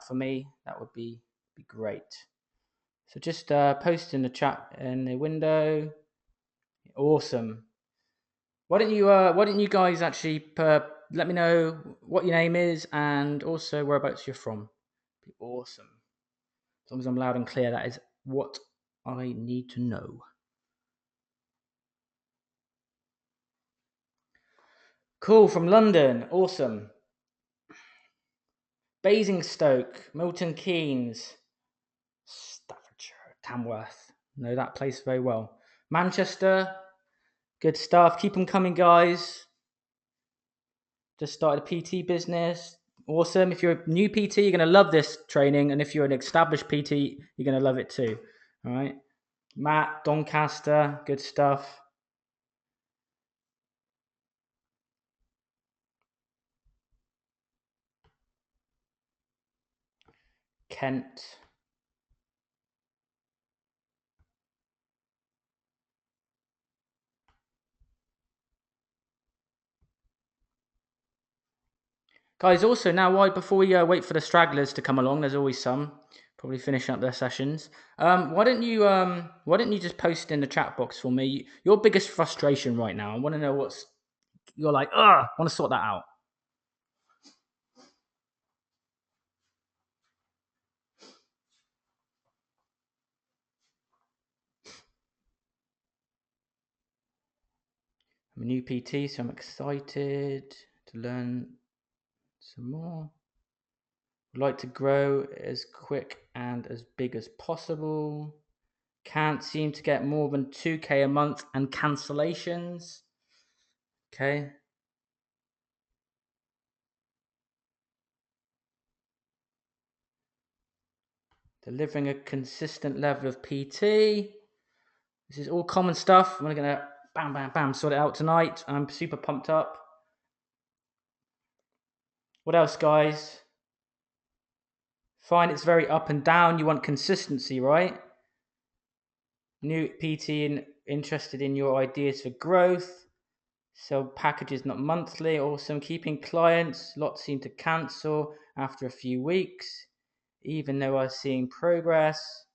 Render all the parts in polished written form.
for me, that would be great. So just post in the chat in the window. Awesome. Why don't you guys actually let me know what your name is and also whereabouts you're from? Be awesome. As long as I'm loud and clear, that is what I need to know. Cool, from London. Awesome. Basingstoke, Milton Keynes, Staffordshire, Tamworth. Know that place very well. Manchester, good stuff. Keep them coming, guys. Just started a PT business. Awesome. If you're a new PT, you're going to love this training. And if you're an established PT, you're going to love it too. All right. Matt, Doncaster, good stuff. Kent. Guys, also now, before we wait for the stragglers to come along, there's always some probably finishing up their sessions. Why don't you just post in the chat box for me your biggest frustration right now? I want to know what's you're like. I want to sort that out. I'm a new PT, so I'm excited to learn some more. Would like to grow as quick and as big as possible. Can't seem to get more than 2K a month and cancellations. Okay. Delivering a consistent level of PT. This is all common stuff. We're going to bam, bam, bam, sort it out tonight. I'm super pumped up. What else, guys? Fine, it's very up and down. You want consistency, right? New PT interested in your ideas for growth. Sell packages not monthly. Awesome. Keeping clients. Lots seem to cancel after a few weeks, even though I'm seeing progress.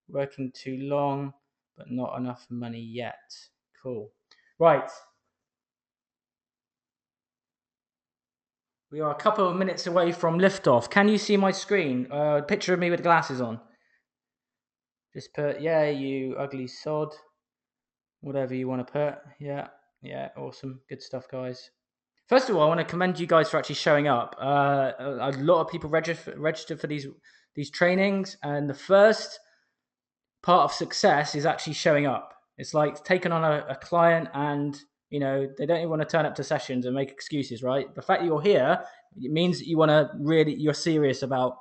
Working too long, but not enough money yet. Cool. Right. We are a couple of minutes away from liftoff. Can you see my screen? Picture of me with glasses on. Just put, yeah, you ugly sod. Whatever you want to put. Yeah, awesome. Good stuff, guys. First of all, I want to commend you guys for actually showing up. A lot of people register for these trainings, and the first part of success is actually showing up. It's like taking on a client and they don't even want to turn up to sessions and make excuses, right? The fact that you're here, it means that you're serious about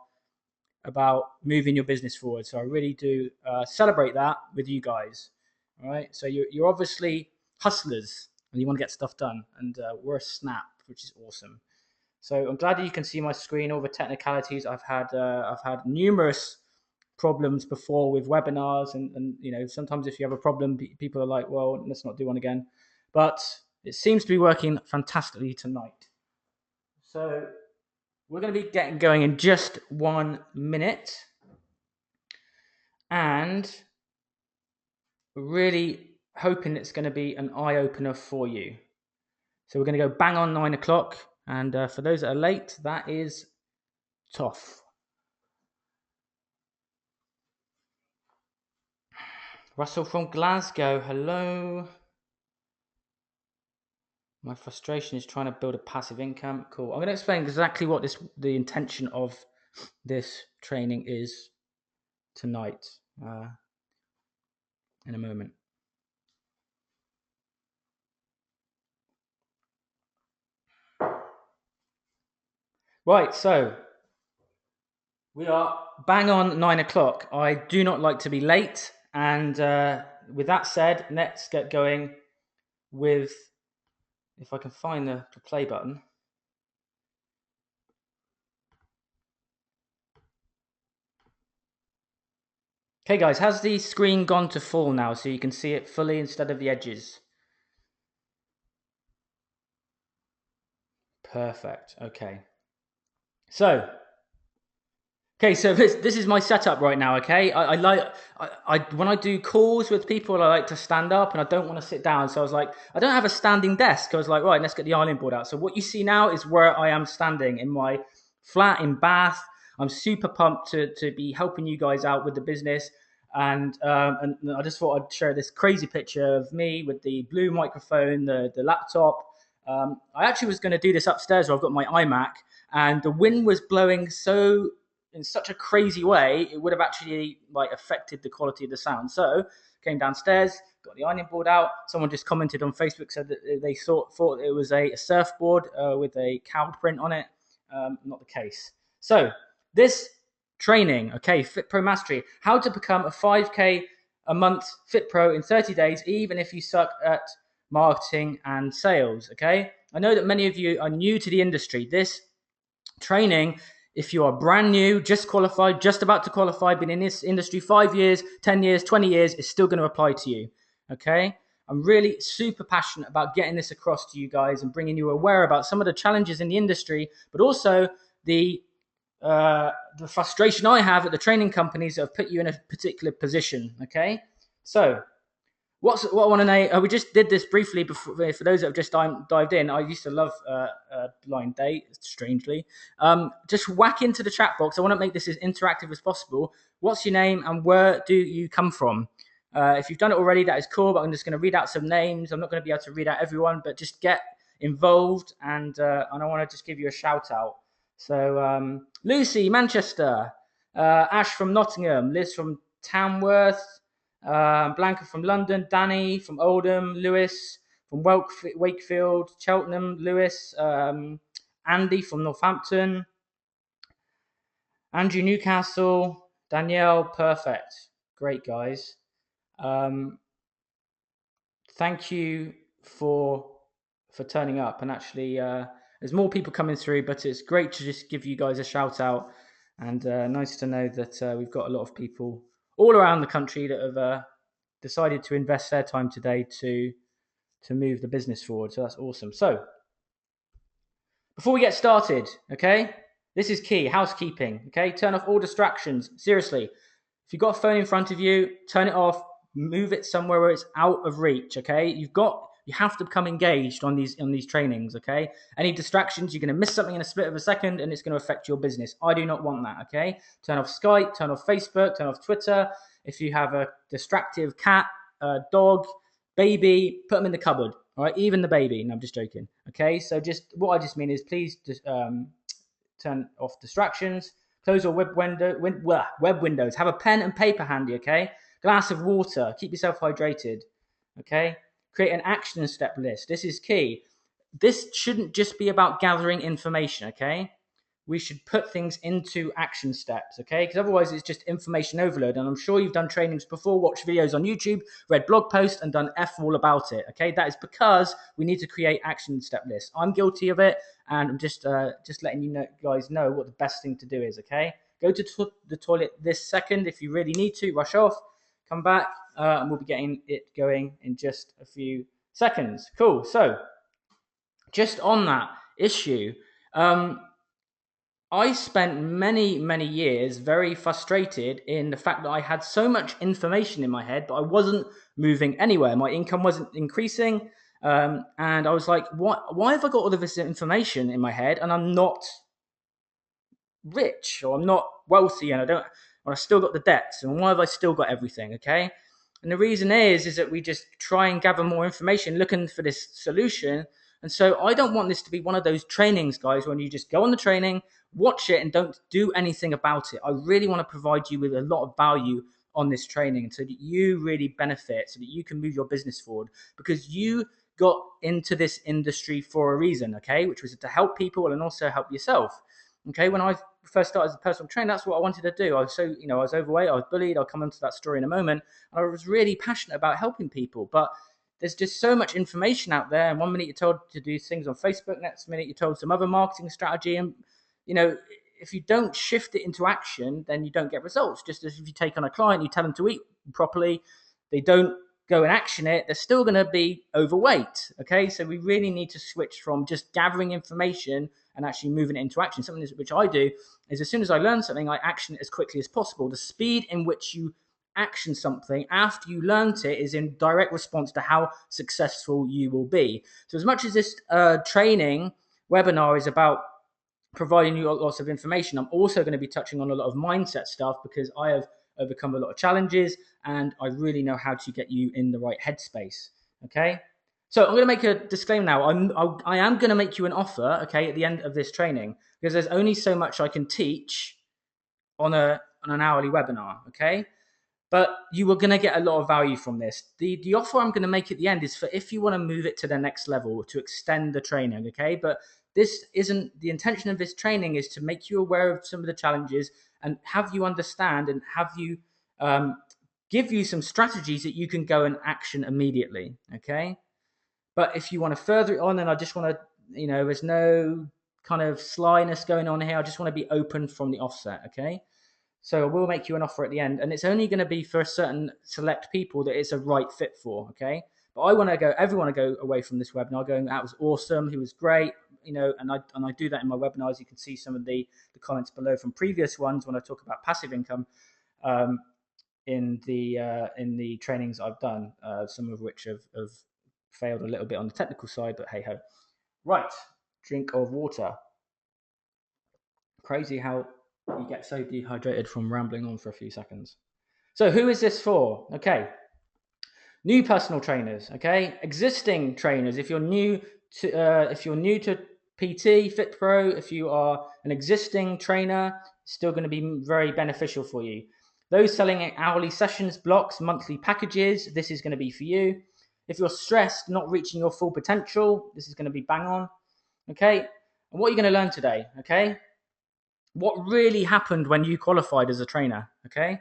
moving your business forward. So I really do celebrate that with you guys. All right. So you're obviously hustlers and you want to get stuff done, and we're a snap, which is awesome. So I'm glad that you can see my screen, all the technicalities. I've had numerous problems before with webinars, and sometimes if you have a problem, people are like, well, let's not do one again. But it seems to be working fantastically tonight. So we're going to be getting going in just 1 minute, and really hoping it's going to be an eye-opener for you. So we're going to go bang on 9 o'clock, and for those that are late, that is tough. Russell from Glasgow, hello. My frustration is trying to build a passive income. Cool. I'm going to explain exactly what the intention of this training is tonight in a moment. Right, so we are bang on 9 o'clock. I do not like to be late. And with that said, let's get going with, if I can find the play button. Okay, guys, has the screen gone to full now so you can see it fully instead of the edges? Perfect. Okay. So Okay, so this is my setup right now. Okay, I like when I do calls with people, I like to stand up and I don't want to sit down. So I was like, I don't have a standing desk. I was like, right, let's get the island board out. So what you see now is where I am standing in my flat in Bath. I'm super pumped to be helping you guys out with the business, and I just thought I'd share this crazy picture of me with the blue microphone, the laptop. I actually was going to do this upstairs where I've got my iMac, and the wind was blowing so in such a crazy way, it would have actually like affected the quality of the sound. So came downstairs, got the ironing board out. Someone just commented on Facebook, said that they thought it was a surfboard with a cow print on it. Not the case. So this training, okay, FITPRO Mastery, how to become a 5K a month FITPRO in 30 days, even if you suck at marketing and sales, okay? I know that many of you are new to the industry. This training, if you are brand new, just qualified, just about to qualify, been in this industry 5 years, 10 years, 20 years, is still going to apply to you. Okay? I'm really super passionate about getting this across to you guys and bringing you aware about some of the challenges in the industry, but also the frustration I have at the training companies that have put you in a particular position. Okay? So, what I want to know, we just did this briefly before, for those that have just dived in. I used to love Blind Date, strangely. Just whack into the chat box. I want to make this as interactive as possible. What's your name and where do you come from? If you've done it already, that is cool, but I'm just going to read out some names. I'm not going to be able to read out everyone, but just get involved, and I want to just give you a shout out. So, Lucy, Manchester, Ash from Nottingham, Liz from Tamworth, Blanca from London, Danny from Oldham, Lewis from Wakefield, Cheltenham, Lewis, Andy from Northampton, Andrew Newcastle, Danielle, perfect. Great, guys. Thank you for turning up. And actually, there's more people coming through, but it's great to just give you guys a shout out. And nice to know that we've got a lot of people all around the country that have decided to invest their time today to move the business forward. So that's awesome. So before we get started, okay, this is key, housekeeping. Okay, turn off all distractions. Seriously, if you've got a phone in front of you, turn it off. Move it somewhere where it's out of reach. Okay, you have to become engaged on these trainings. Okay, any distractions, you're going to miss something in a split of a second, and it's going to affect your business. I do not want that. Okay, turn off Skype, turn off Facebook, turn off Twitter. If you have a distractive cat, dog, baby, put them in the cupboard. All right, even the baby. No, I'm just joking. Okay, so just what I just mean is please just turn off distractions. Close your web windows. Have a pen and paper handy. Okay, glass of water. Keep yourself hydrated. Okay, create an action step list. This is key. This shouldn't just be about gathering information. Okay, we should put things into action steps, okay? Because otherwise it's just information overload. And I'm sure you've done trainings before, watched videos on YouTube, read blog posts, and done F all about it, okay? That is because we need to create action step lists. I'm guilty of it, and I'm just letting you guys know what the best thing to do is, okay? Go to the toilet this second if you really need to. Rush off, come back, and we'll be getting it going in just a few seconds. Cool. So, just on that issue, I spent many, many years very frustrated in the fact that I had so much information in my head, but I wasn't moving anywhere. My income wasn't increasing. And I was like, why have I got all of this information in my head and I'm not rich or I'm not wealthy and I still got the debts and why have I still got everything? Okay. And the reason is that we just try and gather more information looking for this solution. And so I don't want this to be one of those trainings, guys, when you just go on the training, watch it and don't do anything about it. I really want to provide you with a lot of value on this training so that you really benefit, so that you can move your business forward, because you got into this industry for a reason, okay, which was to help people and also help yourself. Okay, when I first started as a personal trainer, that's what I wanted to do. I was I was overweight, I was bullied. I'll come into that story in a moment. And I was really passionate about helping people, but there's just so much information out there. And one minute you're told to do things on Facebook, next minute you're told some other marketing strategy. And, if you don't shift it into action, then you don't get results. Just as if you take on a client, you tell them to eat properly, they don't go and action it, they're still going to be overweight. Okay, so we really need to switch from just gathering information and actually moving it into action. Something which I do is, as soon as I learn something, I action it as quickly as possible. The speed in which you action something after you learnt it is in direct response to how successful you will be. So as much as this training webinar is about providing you lots of information, I'm also going to be touching on a lot of mindset stuff, because I have overcome a lot of challenges and I really know how to get you in the right headspace. Okay, so I'm going to make a disclaimer now. I am going to make you an offer, okay, at the end of this training, because there's only so much I can teach on an hourly webinar. Okay, but you are going to get a lot of value from this. The offer I'm going to make at the end is for if you want to move it to the next level, to extend the training, okay? But this isn't, the intention of this training is to make you aware of some of the challenges and have you understand and have you give you some strategies that you can go and action immediately, okay? But if you want to further it on, and I just want to, there's no kind of slyness going on here. I just want to be open from the offset, okay? So I will make you an offer at the end, and it's only going to be for certain select people that it's a right fit for, okay? But everyone to go away from this webinar going, that was awesome, he was great, and I do that in my webinars. You can see some of the comments below from previous ones when I talk about passive income in the trainings I've done, some of which have failed a little bit on the technical side, but hey ho. Right, drink of water. Crazy how you get so dehydrated from rambling on for a few seconds. So who is this for? Okay, new personal trainers. Okay, existing trainers. If you're new to PT, FITPRO, if you are an existing trainer, it's still going to be very beneficial for you. Those selling hourly sessions, blocks, monthly packages, this is going to be for you. If you're stressed, not reaching your full potential, this is going to be bang on. Okay, and what are you going to learn today? Okay, what really happened when you qualified as a trainer, okay?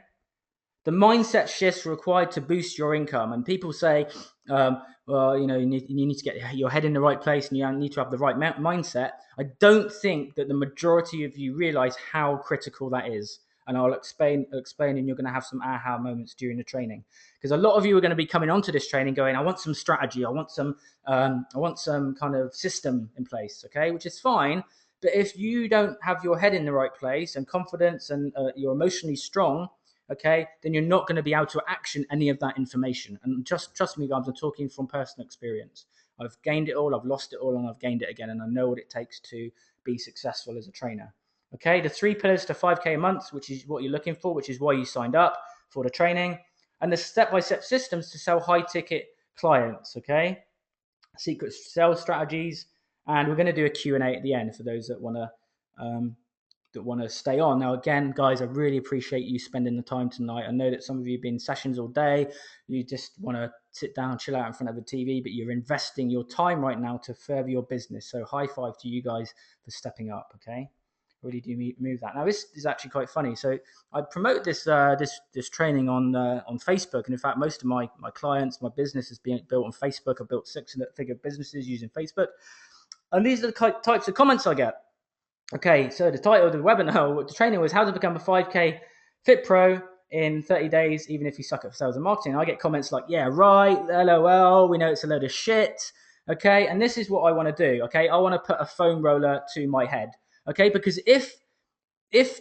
The mindset shifts required to boost your income. And people say, well, you need to get your head in the right place and you need to have the right mindset. I don't think that the majority of you realize how critical that is. And I'll explain, and you're going to have some aha moments during the training. Because a lot of you are going to be coming onto this training going, I want some strategy, I want some kind of system in place, okay? Which is fine. But if you don't have your head in the right place and confidence and you're emotionally strong, okay, then you're not going to be able to action any of that information. And just trust me, guys, I'm talking from personal experience. I've gained it all, I've lost it all, and I've gained it again. And I know what it takes to be successful as a trainer. Okay, the 3 pillars to 5K a month, which is what you're looking for, which is why you signed up for the training. And the step-by-step systems to sell high-ticket clients, okay? Secret sales strategies. And we're going to do a Q&A at the end for those that want to stay on. Now, again, guys, I really appreciate you spending the time tonight. I know that some of you have been in sessions all day. You just want to sit down, chill out in front of the TV, but you're investing your time right now to further your business. So high five to you guys for stepping up, okay? I really do move that. Now, this is actually quite funny. So I promote this training on Facebook. And in fact, most of my clients, my business is being built on Facebook. I've built 6-figure businesses using Facebook. And these are the types of comments I get. Okay, so the title of the webinar, the training was how to become a 5K Fit Pro in 30 days, even if you suck at sales and marketing. I get comments like, yeah, right, LOL, we know it's a load of shit. Okay, and this is what I want to do. Okay, I want to put a foam roller to my head. Okay, because if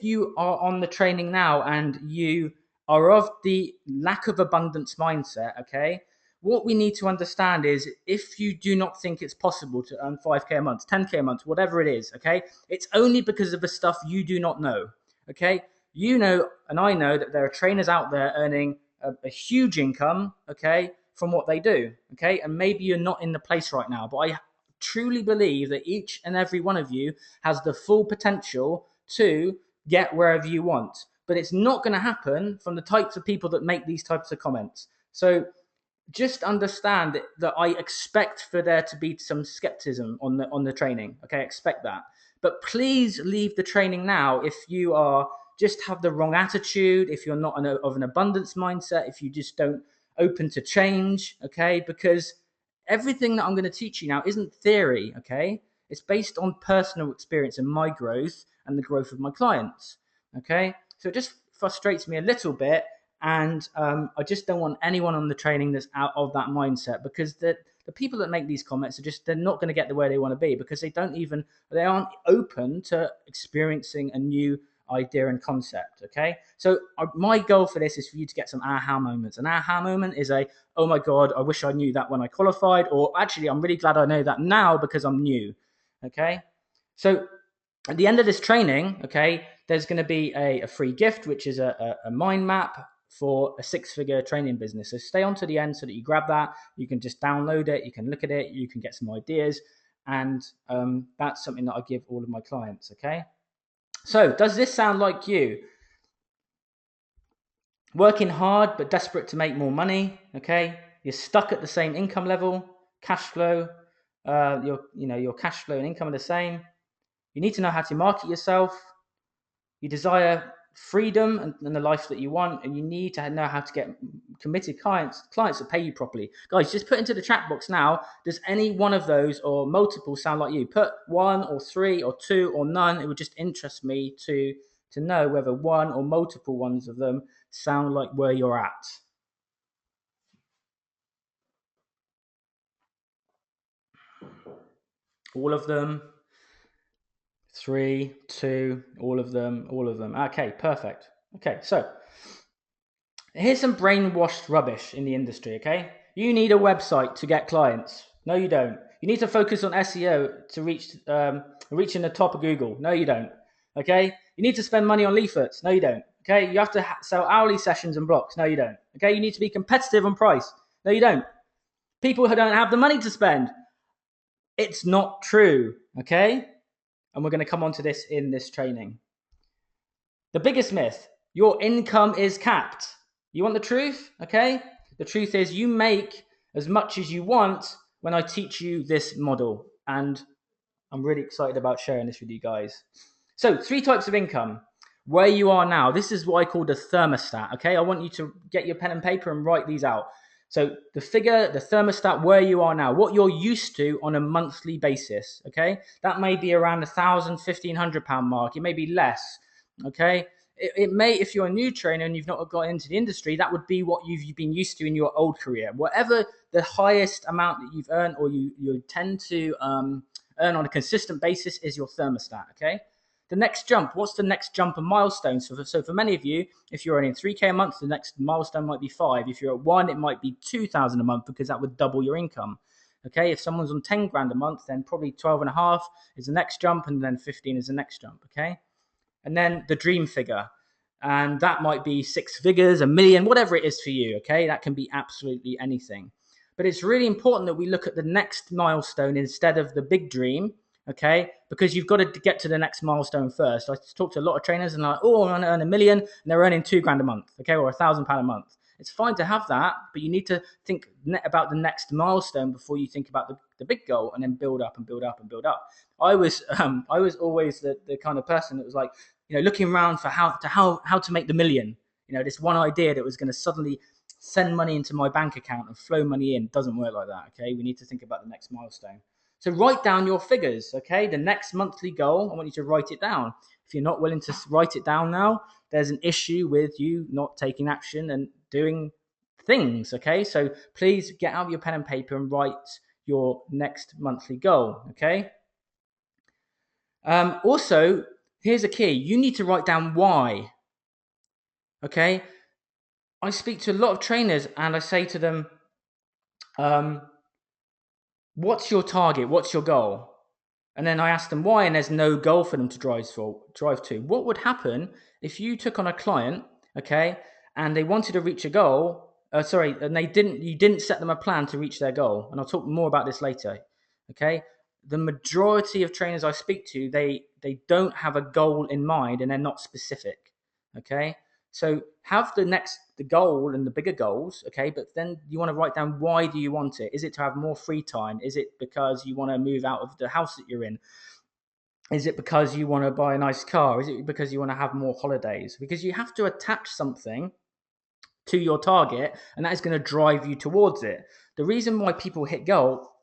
you are on the training now and you are of the lack of abundance mindset, okay, what we need to understand is if you do not think it's possible to earn 5K a month, 10K a month, whatever it is, okay, it's only because of the stuff you do not know, okay? You know, and I know that there are trainers out there earning a huge income, okay, from what they do, okay? And maybe you're not in the place right now, but I truly believe that each and every one of you has the full potential to get wherever you want. But it's not going to happen from the types of people that make these types of comments. So just understand that I expect for there to be some skepticism on the training. Okay, expect that. But please leave the training now if you are just have the wrong attitude, if you're not of an abundance mindset, if you just don't open to change, okay? Because everything that I'm going to teach you now isn't theory, okay? It's based on personal experience and my growth and the growth of my clients, okay? So it just frustrates me a little bit And I just don't want anyone on the training that's out of that mindset, because the people that make these comments are just, they're not going to get the where they want to be, because they aren't open to experiencing a new idea and concept. Okay, so my goal for this is for you to get some aha moments. An aha moment is oh my god, I wish I knew that when I qualified, or actually I'm really glad I know that now because I'm new. Okay, so at the end of this training, okay, there's going to be a free gift, which is a mind map for a 6-figure training business. So stay on to the end so that you grab that. You can just download it, you can look at it, you can get some ideas, and that's something that I give all of my clients. Okay, so does this sound like you? Working hard but desperate to make more money. Okay, you're stuck at the same income level, cash flow. Your cash flow and income are the same. You need to know how to market yourself. You desire freedom and the life that you want, and you need to know how to get committed clients that pay you properly. Guys, just put into the chat box now, does any one of those or multiple sound like you? Put 1 or 3 or 2 or none. It would just interest me to know whether one or multiple ones of them sound like where you're at. All of them? 3, 2, all of them. Okay, perfect. Okay, so here's some brainwashed rubbish in the industry, okay? You need a website to get clients. No, you don't. You need to focus on SEO to reaching the top of Google. No, you don't. Okay? You need to spend money on leaflets. No, you don't. Okay? You have to sell hourly sessions and blocks. No, you don't. Okay? You need to be competitive on price. No, you don't. People who don't have the money to spend. It's not true. Okay? And we're going to come on to this in this training. The biggest myth: your income is capped. You want the truth? Okay? The truth is you make as much as you want when I teach you this model. And I'm really excited about sharing this with you guys. So 3 types of income. Where you are now. This is what I call the thermostat. Okay? I want you to get your pen and paper and write these out. So the figure, the thermostat, where you are now, what you're used to on a monthly basis. Okay? That may be around £1,000, £1,500 mark. It may be less. Okay? It may, if you're a new trainer and you've not got into the industry, that would be what you've been used to in your old career. Whatever the highest amount that you've earned, or you tend to earn on a consistent basis, is your thermostat. Okay. The next jump. What's the next jump and milestone? So for many of you, if you're earning 3K a month, the next milestone might be 5. If you're at 1, it might be 2,000 a month, because that would double your income. Okay. If someone's on 10 grand a month, then probably 12.5 is the next jump, and then 15 is the next jump. Okay. And then the dream figure. And that might be 6 figures, 1 million, whatever it is for you. Okay. That can be absolutely anything. But it's really important that we look at the next milestone instead of the big dream. Okay. Because you've got to get to the next milestone first. I talk to a lot of trainers and like, oh, I want to earn 1 million, and they're earning 2 grand a month. Okay. Or £1,000 a month. It's fine to have that, but you need to think about the next milestone before you think about the big goal, and then build up and build up and build up. I was always the kind of person that was like, looking around for how to make the million. This one idea that was going to suddenly send money into my bank account and flow money in. Doesn't work like that. Okay, we need to think about the next milestone. So write down your figures. Okay, the next monthly goal, I want you to write it down. If you're not willing to write it down now, there's an issue with you not taking action and doing things. Okay, so please get out your pen and paper and write your next monthly goal. Okay. Also, here's a key. You need to write down why. Okay. I speak to a lot of trainers and I say to them, what's your target? What's your goal? And then I ask them why, and there's no goal for them to drive to. What would happen if you took on a client, okay, and they wanted to reach a goal, and you didn't set them a plan to reach their goal? And I'll talk more about this later. Okay. The majority of trainers I speak to, they don't have a goal in mind, and they're not specific. Okay. So have the goal and the bigger goals, okay, but then you want to write down, why do you want it? Is it to have more free time? Is it because you want to move out of the house that you're in? Is it because you want to buy a nice car? Is it because you want to have more holidays? Because you have to attach something to your target, and that is going to drive you towards it. The reason why people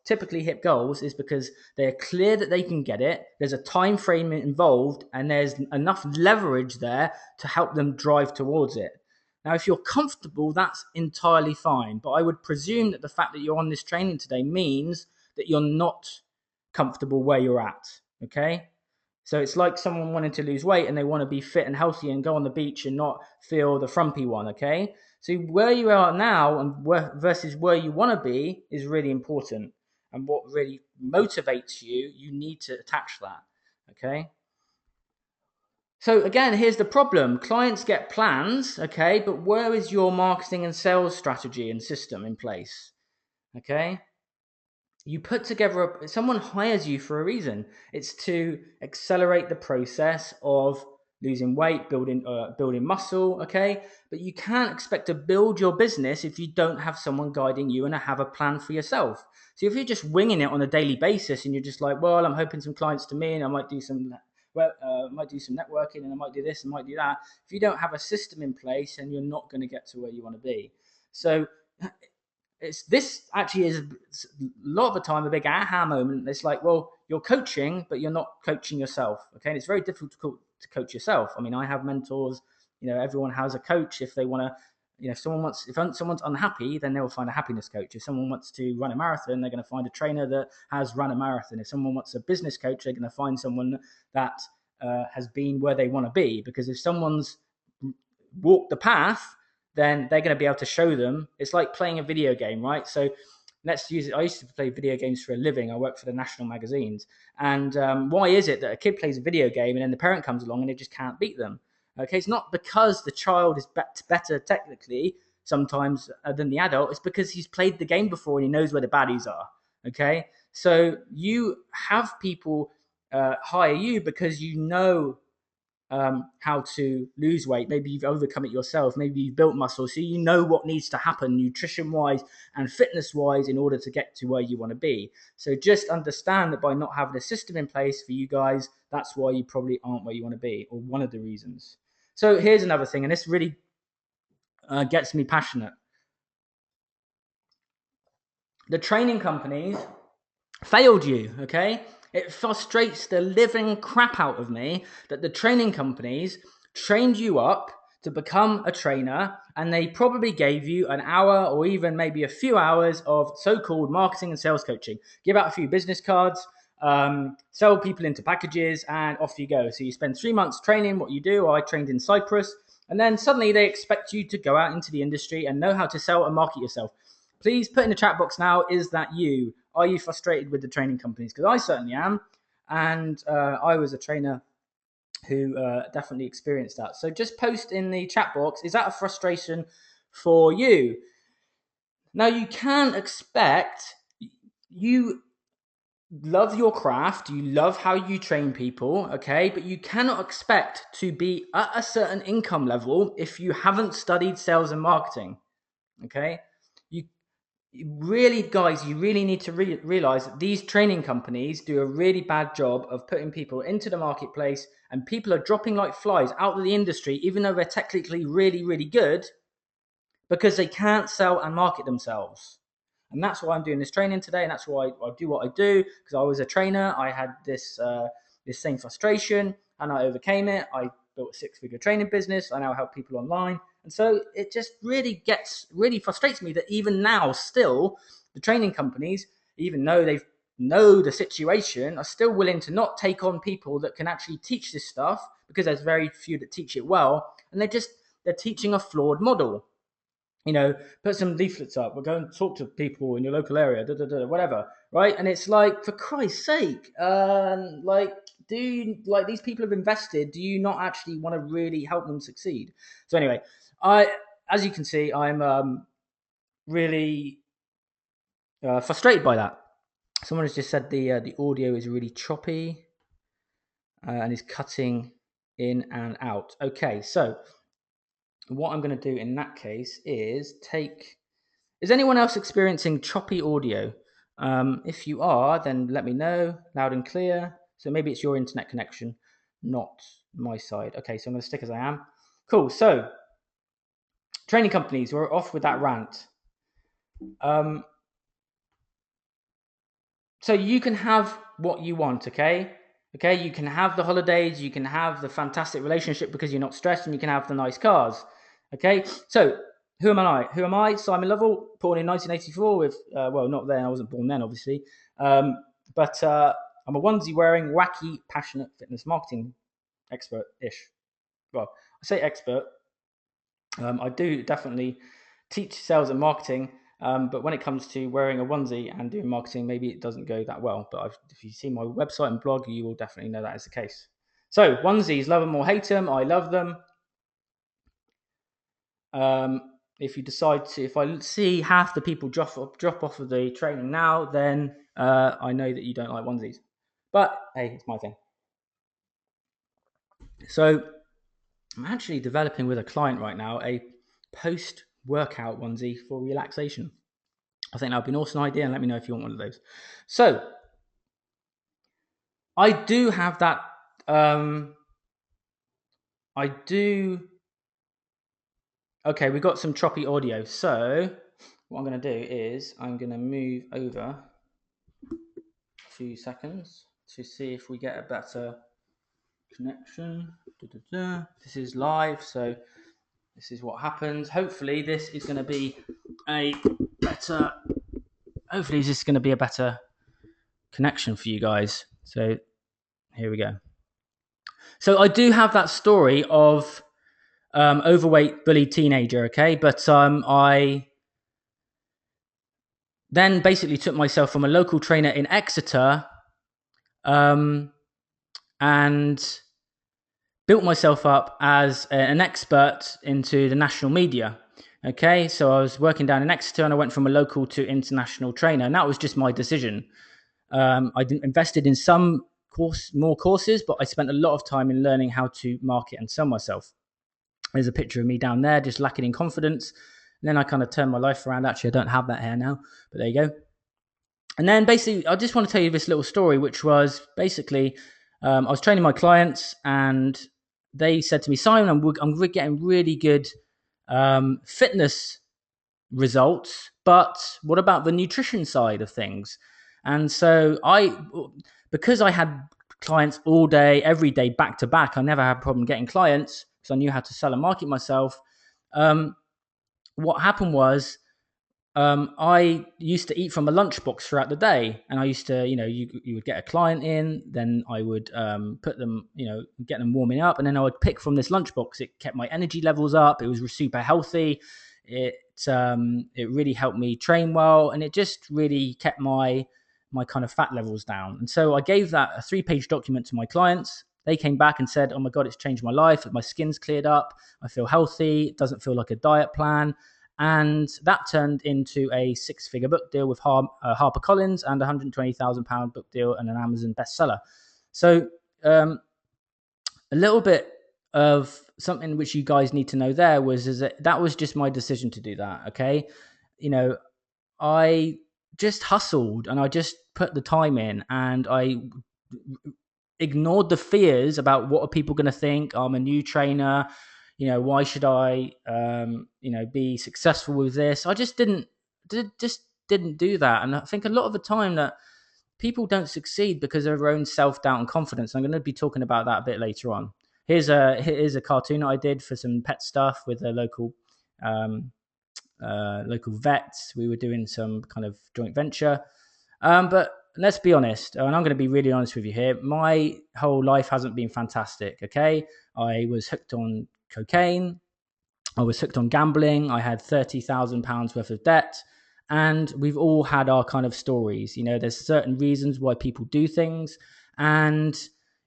typically hit goals is because they're clear that they can get it. There's a time frame involved, and there's enough leverage there to help them drive towards it. Now, if you're comfortable, that's entirely fine. But I would presume that the fact that you're on this training today means that you're not comfortable where you're at. Okay? So it's like someone wanting to lose weight and they want to be fit and healthy and go on the beach and not feel the frumpy one. Okay? So where you are now and versus where you want to be is really important. And what really motivates you, you need to attach that. Okay? So again, here's the problem. Clients get plans, okay, but where is your marketing and sales strategy and system in place? Okay? You put together, someone hires you for a reason. It's to accelerate the process of losing weight, building muscle, okay? But you can't expect to build your business if you don't have someone guiding you and have a plan for yourself. So if you're just winging it on a daily basis and you're just like, well, I'm hoping some clients to me and I might do some networking and I might do this and might do that. If you don't have a system in place, then you're not going to get to where you want to be. So this actually is a lot of the time a big aha moment. It's like, well, you're coaching, but you're not coaching yourself. Okay, and it's very difficult to coach yourself. I mean, I have mentors. Everyone has a coach if they want to. If someone's unhappy, then they'll find a happiness coach. If someone wants to run a marathon, they're going to find a trainer that has run a marathon. If someone wants a business coach, they're going to find someone that has been where they want to be. Because if someone's walked the path, then they're going to be able to show them. It's like playing a video game, right? So let's use it. I used to play video games for a living. I worked for the national magazines. And why is it that a kid plays a video game and then the parent comes along and they just can't beat them? Okay, it's not because the child is better technically sometimes than the adult. It's because he's played the game before and he knows where the baddies are. Okay, so you have people hire you because you know how to lose weight. Maybe you've overcome it yourself. Maybe you've built muscle. So you know what needs to happen nutrition-wise and fitness-wise in order to get to where you want to be. So just understand that by not having a system in place for you guys, that's why you probably aren't where you want to be, or one of the reasons. So here's another thing, and this really gets me passionate. The training companies failed you, okay? It frustrates the living crap out of me that the training companies trained you up to become a trainer and they probably gave you an hour or even maybe a few hours of so-called marketing and sales coaching. Give out a few business cards, sell people into packages, and off you go. So you spend 3 months training what you do. I trained in Cyprus, and then suddenly they expect you to go out into the industry and know how to sell and market yourself. Please put in the chat box now, is that you? Are you frustrated with the training companies? Because I certainly am. And I was a trainer who definitely experienced that. So just post in the chat box, is that a frustration for you? Now, you can't expect, you love your craft, you love how you train people, okay? But you cannot expect to be at a certain income level if you haven't studied sales and marketing, okay? Really, guys, you really need to realize that these training companies do a really bad job of putting people into the marketplace, and people are dropping like flies out of the industry, even though they're technically really, really good, because they can't sell and market themselves. And that's why I'm doing this training today, and that's why I do what I do, because I was a trainer. I had this same frustration, and I overcame it. I built a 6-figure training business. I now help people online. And so it just really frustrates me that even now, still, the training companies, even though they know the situation, are still willing to not take on people that can actually teach this stuff, because there's very few that teach it well. And they're teaching a flawed model. Put some leaflets up. We're going to talk to people in your local area, whatever, right? And it's like, for Christ's sake, these people have invested. Do you not actually want to really help them succeed? So anyway, as you can see, I'm really frustrated by that. Someone has just said the audio is really choppy and is cutting in and out. Okay, so what I'm going to do in that case is is anyone else experiencing choppy audio? If you are, then let me know loud and clear. So maybe it's your internet connection, not my side. Okay, so I'm going to stick as I am. Cool. So training companies, we're off with that rant. So you can have what you want, okay? Okay, you can have the holidays, you can have the fantastic relationship because you're not stressed, and you can have the nice cars. Okay, so who am I? Who am I? Simon Lovell, born in 1984 with, well, not then, I wasn't born then, obviously. But I'm a onesie wearing, wacky, passionate fitness marketing expert-ish. Well, I say expert. I do definitely teach sales and marketing, but when it comes to wearing a onesie and doing marketing, maybe it doesn't go that well. But if you see my website and blog, you will definitely know that is the case. So onesies, love them or hate them, I love them. If you decide to, if I see half the people drop off of the training now, then I know that you don't like onesies. But hey, it's my thing. So I'm actually developing with a client right now a post-workout onesie for relaxation. I think that would be an awesome idea, and let me know if you want one of those. So I do have that. I do. Okay, we've got some choppy audio. So what I'm going to do is I'm going to move over 2 seconds to see if we get a better connection. This is live, so this is what happens. Hopefully, this is going to be a better. Hopefully, this is going to be a better connection for you guys. So here we go. So I do have that story of overweight bullied teenager, okay? But I then basically took myself from a local trainer in Exeter and built myself up as an expert into the national media. Okay, so I was working down in Exeter and I went from a local to international trainer, and that was just my decision. I invested in some more courses, but I spent a lot of time in learning how to market and sell myself. There's a picture of me down there, just lacking in confidence. And then I kind of turned my life around. Actually, I don't have that hair now, but there you go. And then basically, I just want to tell you this little story, which was basically, I was training my clients and they said to me, Simon, I'm getting really good fitness results, but what about the nutrition side of things? And so because I had clients all day, every day, back to back, I never had a problem getting clients because I knew how to sell and market myself. What happened was I used to eat from a lunchbox throughout the day, and I used to, you would get a client in, then I would put them, get them warming up, and then I would pick from this lunchbox. It kept my energy levels up. It was super healthy. It really helped me train well, and it just really kept my kind of fat levels down. And so I gave that a 3-page document to my clients. They came back and said, "Oh my God, it's changed my life. My skin's cleared up. I feel healthy. It doesn't feel like a diet plan." And that turned into a 6-figure book deal with HarperCollins and a £120,000 book deal and an Amazon bestseller. So a little bit of something which you guys need to know there is that was just my decision to do that. Okay, I just hustled and I just put the time in and I ignored the fears about what are people going to think. I'm a new trainer. Why should I, be successful with this? I just didn't do that. And I think a lot of the time that people don't succeed because of their own self-doubt and confidence. I'm going to be talking about that a bit later on. Here's a cartoon I did for some pet stuff with a local vets. We were doing some kind of joint venture. But let's be honest, and I'm going to be really honest with you here. My whole life hasn't been fantastic. Okay, I was hooked on cocaine. I was hooked on gambling. I had £30,000 worth of debt. And we've all had our kind of stories. There's certain reasons why people do things. And,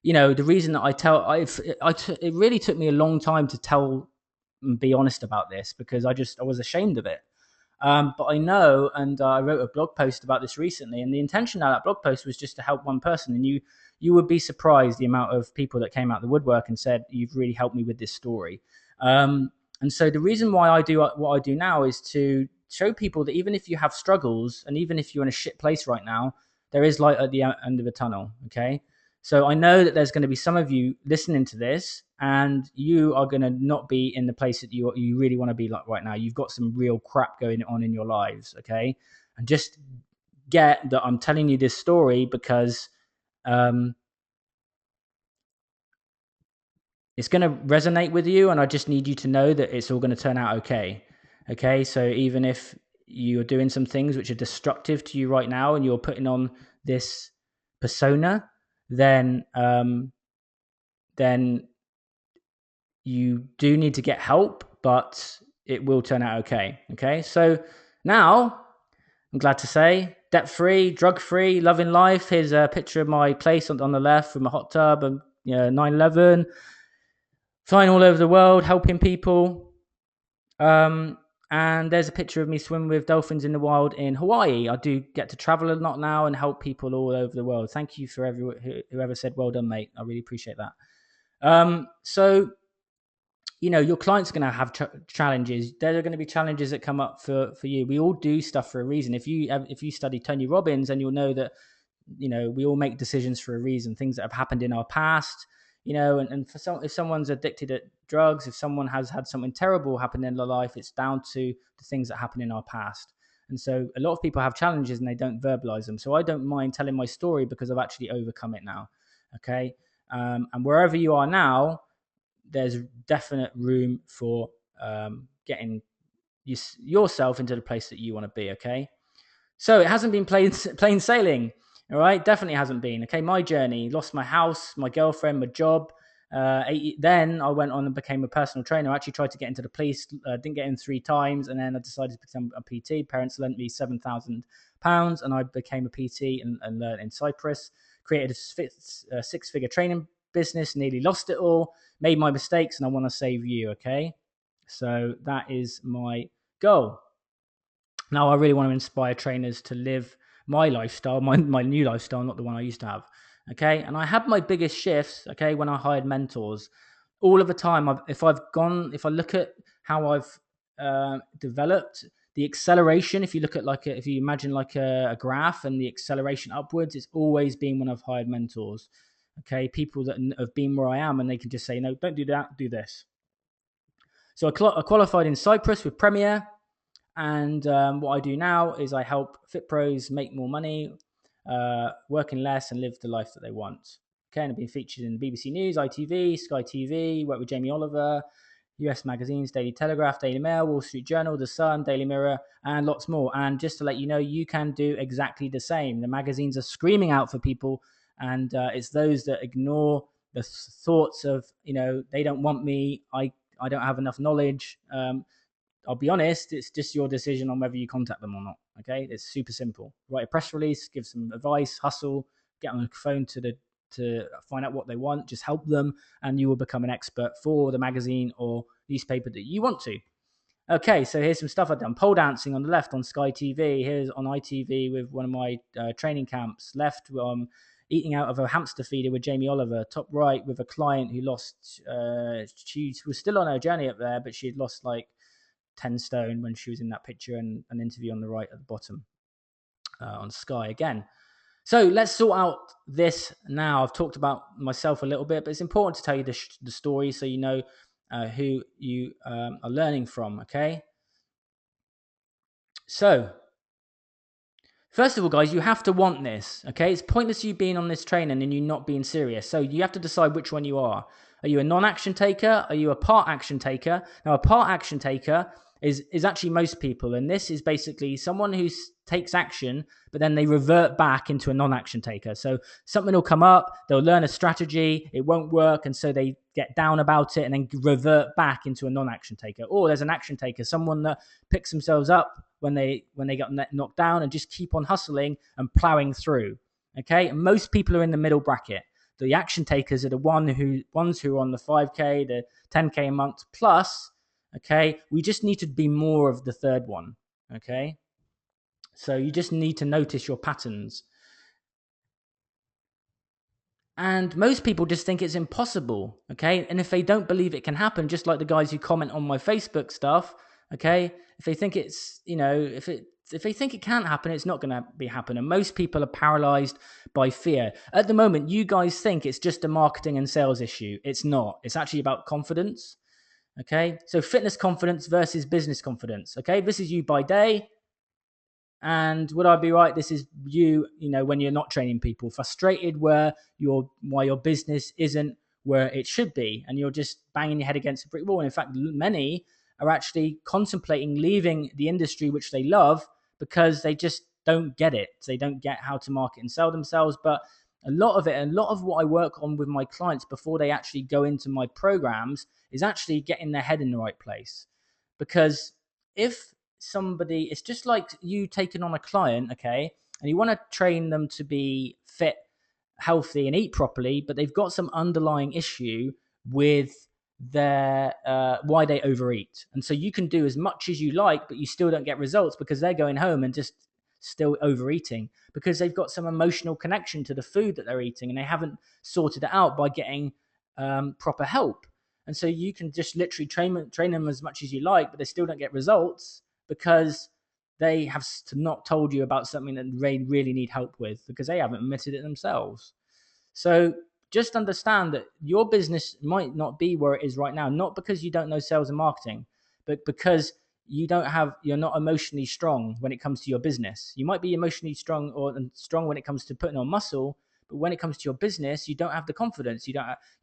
the reason that it really took me a long time to tell and be honest about this because I was ashamed of it. But I know, and I wrote a blog post about this recently, and the intention of that blog post was just to help one person. And you would be surprised the amount of people that came out of the woodwork and said, "You've really helped me with this story." And so the reason why I do what I do now is to show people that even if you have struggles and even if you're in a shit place right now, there is light at the end of the tunnel. Okay. So I know that there's going to be some of you listening to this and you are going to not be in the place that you really want to be like right now. You've got some real crap going on in your lives. Okay. And just get that I'm telling you this story because, it's going to resonate with you, and I just need you to know that it's all going to turn out okay. Okay, so even if you're doing some things which are destructive to you right now, and you're putting on this persona, then you do need to get help, but it will turn out okay. Okay, so now I'm glad to say, debt-free, drug-free, loving life. Here's a picture of my place on the left with my hot tub and 9/11. Flying all over the world, helping people. And there's a picture of me swimming with dolphins in the wild in Hawaii. I do get to travel a lot now and help people all over the world. Thank you for whoever said well done, mate. I really appreciate that. So your clients are going to have challenges. There are going to be challenges that come up for you. We all do stuff for a reason. If you study Tony Robbins, and you'll know that we all make decisions for a reason. Things that have happened in our past, and if someone's addicted to drugs, if someone has had something terrible happen in their life, it's down to the things that happen in our past. And so a lot of people have challenges and they don't verbalize them. So I don't mind telling my story because I've actually overcome it now. Okay. And wherever you are now, there's definite room for getting yourself into the place that you want to be. Okay. So it hasn't been plain sailing. All right. Definitely hasn't been. Okay. My journey, lost my house, my girlfriend, my job. Then I went on and became a personal trainer. I actually tried to get into the police, didn't get in 3 times. And then I decided to become a PT. Parents lent me £7,000 and I became a PT and learned in Cyprus, created a 6-figure training business, nearly lost it all, made my mistakes, and I want to save you. Okay. So that is my goal. Now, I really want to inspire trainers to live my lifestyle, my new lifestyle, not the one I used to have. Okay. And I had my biggest shifts, okay, when I hired mentors. All of the time, if I look at how I've developed the acceleration, if you look at if you imagine like a graph and the acceleration upwards, it's always been when I've hired mentors. Okay. People that have been where I am and they can just say, no, don't do that, do this. So I qualified in Cyprus with Premier. And what I do now is I help FITPROs make more money, working less, and live the life that they want. Okay, and I've been featured in BBC News, ITV, Sky TV, worked with Jamie Oliver, US magazines, Daily Telegraph, Daily Mail, Wall Street Journal, The Sun, Daily Mirror, and lots more. And just to let you know, you can do exactly the same. The magazines are screaming out for people, and it's those that ignore the thoughts of, they don't want me, I don't have enough knowledge. I'll be honest, it's just your decision on whether you contact them or not. Okay, it's super simple. Write a press release, give some advice, hustle, get on the phone to find out what they want, just help them, and you will become an expert for the magazine or newspaper that you want to. Okay, so here's some stuff I've done. Pole dancing on the left on Sky TV. Here's on ITV with one of my training camps. Left, eating out of a hamster feeder with Jamie Oliver. Top right with a client who lost, she was still on her journey up there, but she had lost like 10 stone when she was in that picture, and an interview on the right at the bottom on Sky again. So let's sort out this now. I've talked about myself a little bit, but it's important to tell you the story so you know who you are learning from, okay? So, first of all, guys, you have to want this, okay? It's pointless you being on this training and you not being serious. So you have to decide which one you are. Are you a non-action taker? Are you a part action taker? Now, a part action taker is actually most people, and this is basically someone who takes action, but then they revert back into a non-action taker. So something will come up, they'll learn a strategy, it won't work, and so they get down about it and then revert back into a non-action taker. Or there's an action taker, someone that picks themselves up when they got knocked down and just keep on hustling and plowing through. Okay, and most people are in the middle bracket. The action takers are the ones who are on the 5K, the 10K a month plus. Okay, we just need to be more of the third one. Okay, so you just need to notice your patterns. And most people just think it's impossible. Okay, and if they don't believe it can happen, just like the guys who comment on my Facebook stuff, okay, if they think it's, if they think it can't happen, it's not going to be happening. Most people are paralyzed by fear. At the moment, you guys think it's just a marketing and sales issue. It's not. It's actually about confidence. Okay, so fitness confidence versus business confidence. Okay, this is you by day. And would I be right? This is you, when you're not training people, frustrated why your business isn't where it should be, and you're just banging your head against a brick wall. And in fact, many are actually contemplating leaving the industry which they love because they just don't get it. They don't get how to market and sell themselves. But a lot of it, a lot of what I work on with my clients before they actually go into my programs is actually getting their head in the right place. Because if somebody, it's just like you taking on a client, okay, and you want to train them to be fit, healthy, and eat properly, but they've got some underlying issue with their why they overeat. And so you can do as much as you like, but you still don't get results because they're going home and just still overeating because they've got some emotional connection to the food that they're eating and they haven't sorted it out by getting proper help. And so you can just literally train them as much as you like, but they still don't get results because they have not told you about something that they really need help with because they haven't admitted it themselves. So just understand that your business might not be where it is right now, not because you don't know sales and marketing, but because you're not emotionally strong when it comes to your business. You might be emotionally strong or strong when it comes to putting on muscle, but when it comes to your business, you don't have the confidence.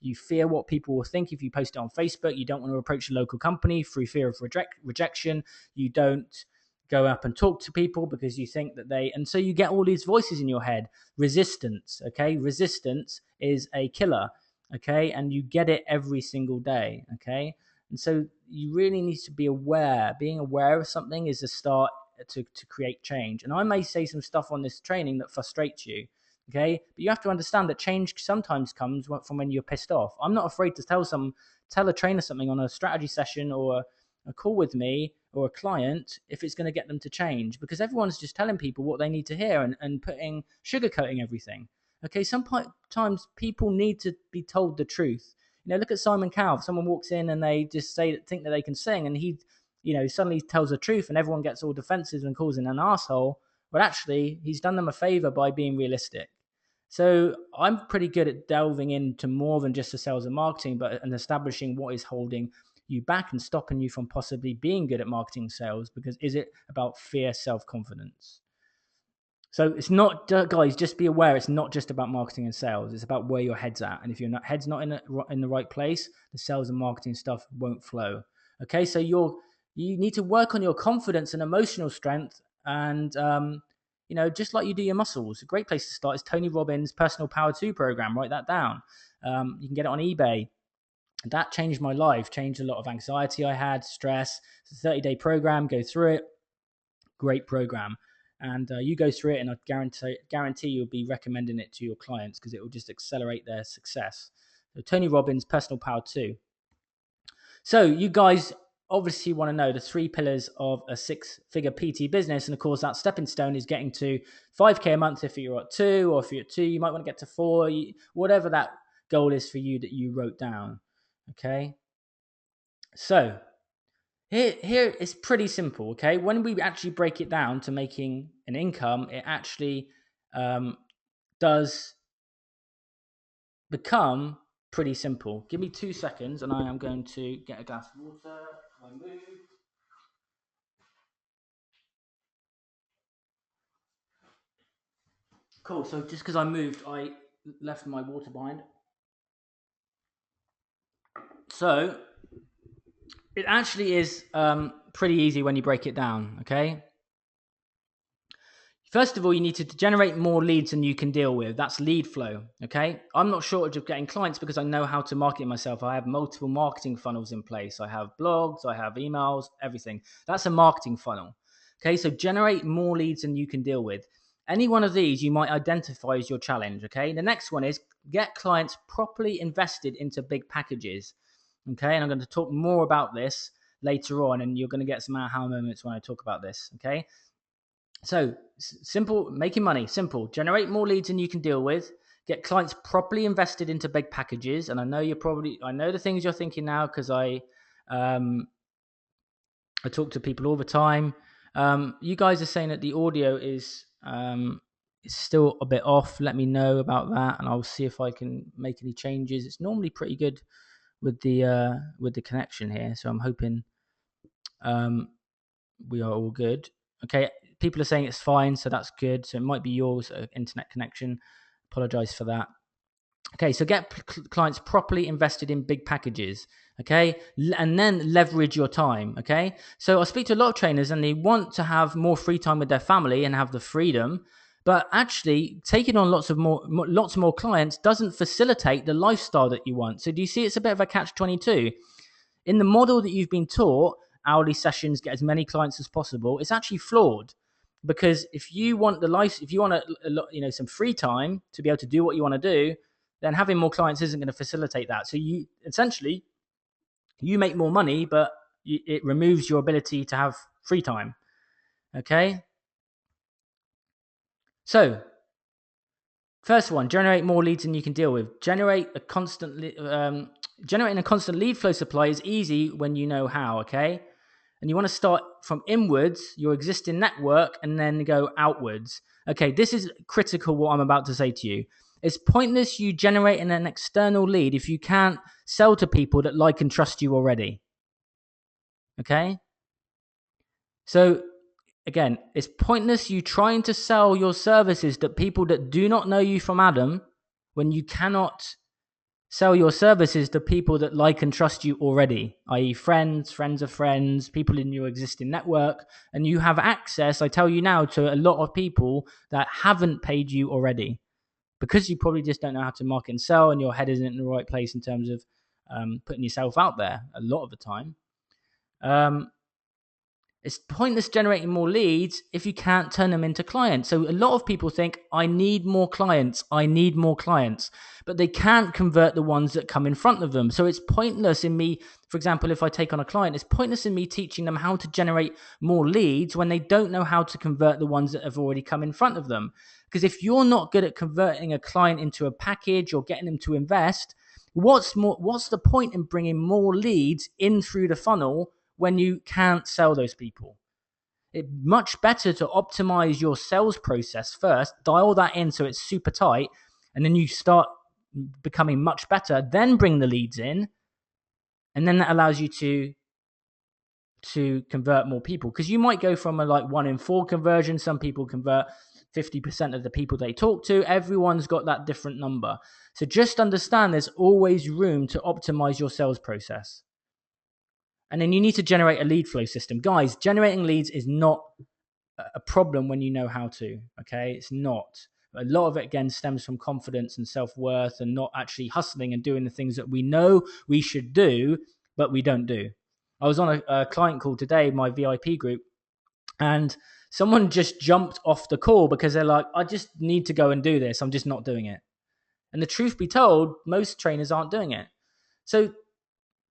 You fear what people will think if you post it on Facebook. You don't want to approach a local company through fear of rejection. You don't go up and talk to people because you think that and so you get all these voices in your head. Resistance, okay? Resistance is a killer, okay? And you get it every single day, okay? And so you really need to be aware. Being aware of something is a start to create change. And I may say some stuff on this training that frustrates you, okay? But you have to understand that change sometimes comes from when you're pissed off. I'm not afraid to tell a trainer something on a strategy session or a call with me or a client if it's going to get them to change, because everyone's just telling people what they need to hear and sugarcoating everything. Okay, sometimes people need to be told the truth. Look at Simon Cowell. Someone walks in and they just think that they can sing, and he, suddenly tells the truth, and everyone gets all defensive and calls him an asshole. But actually, he's done them a favor by being realistic. So I'm pretty good at delving into more than just the sales and marketing, but and establishing what is holding you back and stopping you from possibly being good at marketing sales. Because is it about fear, self-confidence? So it's not, guys, just be aware, it's not just about marketing and sales. It's about where your head's at. And if your head's not in the right place, the sales and marketing stuff won't flow. Okay, so you need to work on your confidence and emotional strength. And, just like you do your muscles, a great place to start is Tony Robbins' Personal Power 2 program. Write that down. You can get it on eBay. That changed my life, changed a lot of anxiety I had, stress. It's a 30-day program. Go through it. Great program. And you go through it, and I guarantee you'll be recommending it to your clients because it will just accelerate their success. So Tony Robbins, Personal Power 2. So you guys obviously want to know the 3 pillars of a 6-figure PT business. And of course, that stepping stone is getting to 5K a month if you're at 2, or if you're at 2, you might want to get to 4, whatever that goal is for you that you wrote down. Okay. So here it's pretty simple, okay? When we actually break it down to making an income, it actually does become pretty simple. Give me 2 seconds and I am going to get a glass of water. I move. Cool, so just because I moved, I left my water behind. So it actually is pretty easy when you break it down, okay? First of all, you need to generate more leads than you can deal with. That's lead flow, okay? I'm not shortage of getting clients because I know how to market myself. I have multiple marketing funnels in place. I have blogs, I have emails, everything. That's a marketing funnel, okay? So generate more leads than you can deal with. Any one of these you might identify as your challenge, okay? The next one is get clients properly invested into big packages, okay? And I'm going to talk more about this later on, and you're going to get some aha moments when I talk about this, okay? So simple, making money, simple. Generate more leads than you can deal with. Get clients properly invested into big packages. And I know I know the things you're thinking now because I talk to people all the time. You guys are saying that the audio is still a bit off. Let me know about that, and I'll see if I can make any changes. It's normally pretty good with the connection here, so I'm hoping we are all good. Okay, people are saying it's fine, so that's good. So it might be yours internet connection. Apologize for that. Okay, so get clients properly invested in big packages. Okay, and then leverage your time. Okay, so I speak to a lot of trainers and they want to have more free time with their family and have the freedom, but actually taking on lots more clients doesn't facilitate the lifestyle that you want. So do you see it's a bit of a catch-22? In the model that you've been taught, hourly sessions, get as many clients as possible, it's actually flawed. Because if you want some free time to be able to do what you want to do, then having more clients isn't going to facilitate that. So you essentially you make more money, but it removes your ability to have free time. Okay. So first one, generate more leads than you can deal with. Generating a constant lead flow supply is easy when you know how. Okay. And you want to start from inwards, your existing network, and then go outwards. Okay, this is critical what I'm about to say to you. It's pointless you generating an external lead if you can't sell to people that like and trust you already. Okay? So, again, it's pointless you trying to sell your services to people that do not know you from Adam when you cannot sell your services to people that like and trust you already, i.e. friends of friends, people in your existing network, and you have access, I tell you now, to a lot of people that haven't paid you already because you probably just don't know how to market and sell and your head isn't in the right place in terms of putting yourself out there a lot of the time. It's pointless generating more leads if you can't turn them into clients. So a lot of people think, I need more clients, but they can't convert the ones that come in front of them. So it's pointless in me, for example, if I take on a client, it's pointless in me teaching them how to generate more leads when they don't know how to convert the ones that have already come in front of them. Because if you're not good at converting a client into a package or getting them to invest, what's the point in bringing more leads in through the funnel when you can't sell those people? It's much better to optimize your sales process first, dial that in so it's super tight, and then you start becoming much better, then bring the leads in, and then that allows you to convert more people. Because you might go from a 1 in 4 conversion. Some people convert 50% of the people they talk to. Everyone's got that different number. So just understand there's always room to optimize your sales process. And then you need to generate a lead flow system. Guys, generating leads is not a problem when you know how to, okay? It's not. A lot of it, again, stems from confidence and self-worth and not actually hustling and doing the things that we know we should do, but we don't do. I was on a client call today, my VIP group, and someone just jumped off the call because they're like, I just need to go and do this. I'm just not doing it. And the truth be told, most trainers aren't doing it. So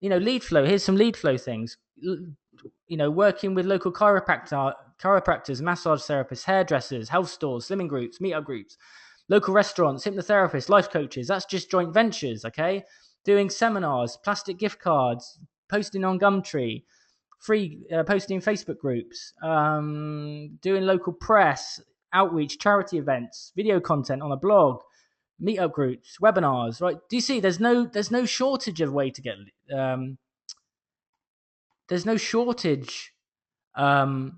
lead flow. Here's some lead flow things. Working with local chiropractors, massage therapists, hairdressers, health stores, slimming groups, meetup groups, local restaurants, hypnotherapists, life coaches. That's just joint ventures, okay? Doing seminars, plastic gift cards, posting on Gumtree, free posting in Facebook groups, doing local press, outreach, charity events, video content on a blog, meetup groups, webinars, right? Do you see? There's no shortage of way to get. There's no shortage of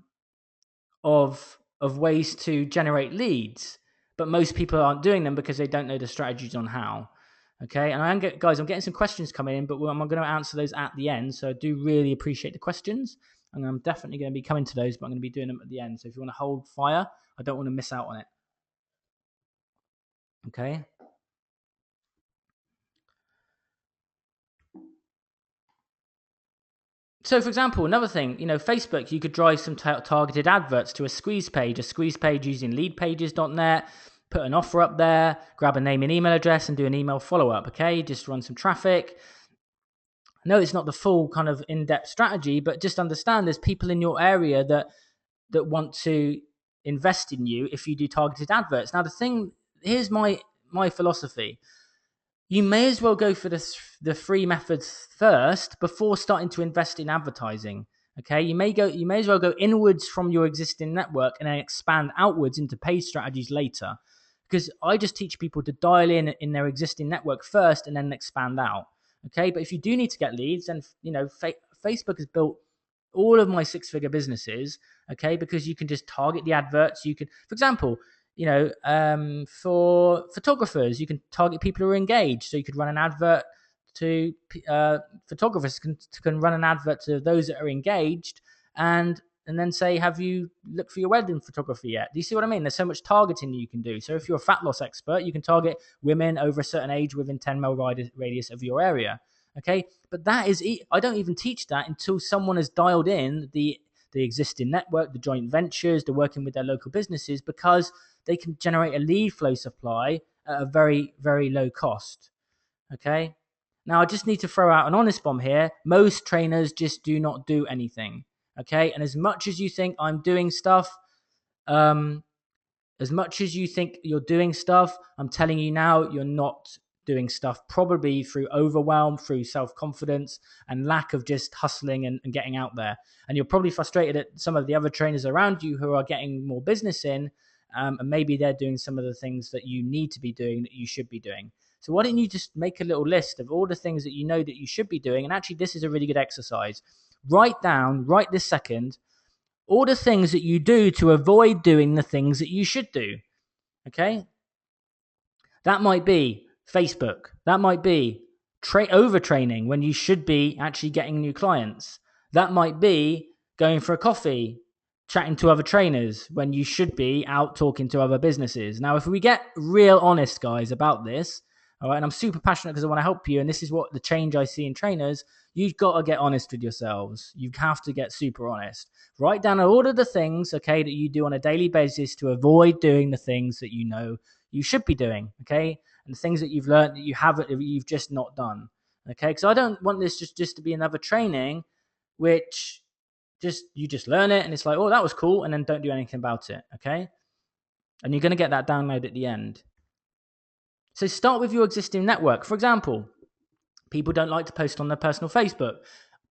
ways to generate leads, but most people aren't doing them because they don't know the strategies on how. Okay, and I'm getting some questions coming in, but I'm going to answer those at the end. So I do really appreciate the questions, and I'm definitely going to be coming to those, but I'm going to be doing them at the end. So if you want to hold fire, I don't want to miss out on it. Okay. So, for example, another thing, Facebook, you could drive some targeted adverts to a squeeze page using leadpages.net, put an offer up there, grab a name and email address, and do an email follow-up, okay? Just run some traffic. No, it's not the full kind of in-depth strategy, but just understand there's people in your area that want to invest in you if you do targeted adverts. Now, here's my philosophy. You may as well go for the free methods first before starting to invest in advertising. Okay, you may as well go inwards from your existing network and then expand outwards into paid strategies later. Because I just teach people to dial in their existing network first and then expand out. Okay, but if you do need to get leads, then Facebook has built all of my 6-figure businesses. Okay, because you can just target the adverts. You can, for example, for photographers, you can target people who are engaged. So you could run an advert to photographers can run an advert to those that are engaged, and then say, have you looked for your wedding photography yet? Do you see what I mean? There's so much targeting that you can do. So if you're a fat loss expert, you can target women over a certain age within 10 mile radius of your area. Okay, but I don't even teach that until someone has dialed in the existing network, the joint ventures, the working with their local businesses, because they can generate a lead flow supply at a very, very low cost. Okay. Now, I just need to throw out an honest bomb here. Most trainers just do not do anything. Okay. And as much as you think I'm doing stuff, as much as you think you're doing stuff, I'm telling you now, you're not doing stuff, probably through overwhelm, through self-confidence, and lack of just hustling and getting out there. And you're probably frustrated at some of the other trainers around you who are getting more business in, and maybe they're doing some of the things that you need to be doing, that you should be doing. So why don't you just make a little list of all the things that you know that you should be doing? And actually, this is a really good exercise. Write down, right this second, all the things that you do to avoid doing the things that you should do. Okay? That might be Facebook. That might be overtraining when you should be actually getting new clients. That might be going for a coffee, chatting to other trainers when you should be out talking to other businesses. Now, if we get real honest, guys, about this, all right, and I'm super passionate because I want to help you, and this is what the change I see in trainers, you've got to get honest with yourselves. You have to get super honest. Write down all of the things, okay, that you do on a daily basis to avoid doing the things that you know you should be doing, okay, and the things that you've learned that you've just not done, okay, because I don't want this just to be another training which you just learn it and it's like, oh, that was cool, and then don't do anything about it, okay, and you're going to get that download at the end. So start with your existing network. For example, people don't like to post on their personal Facebook.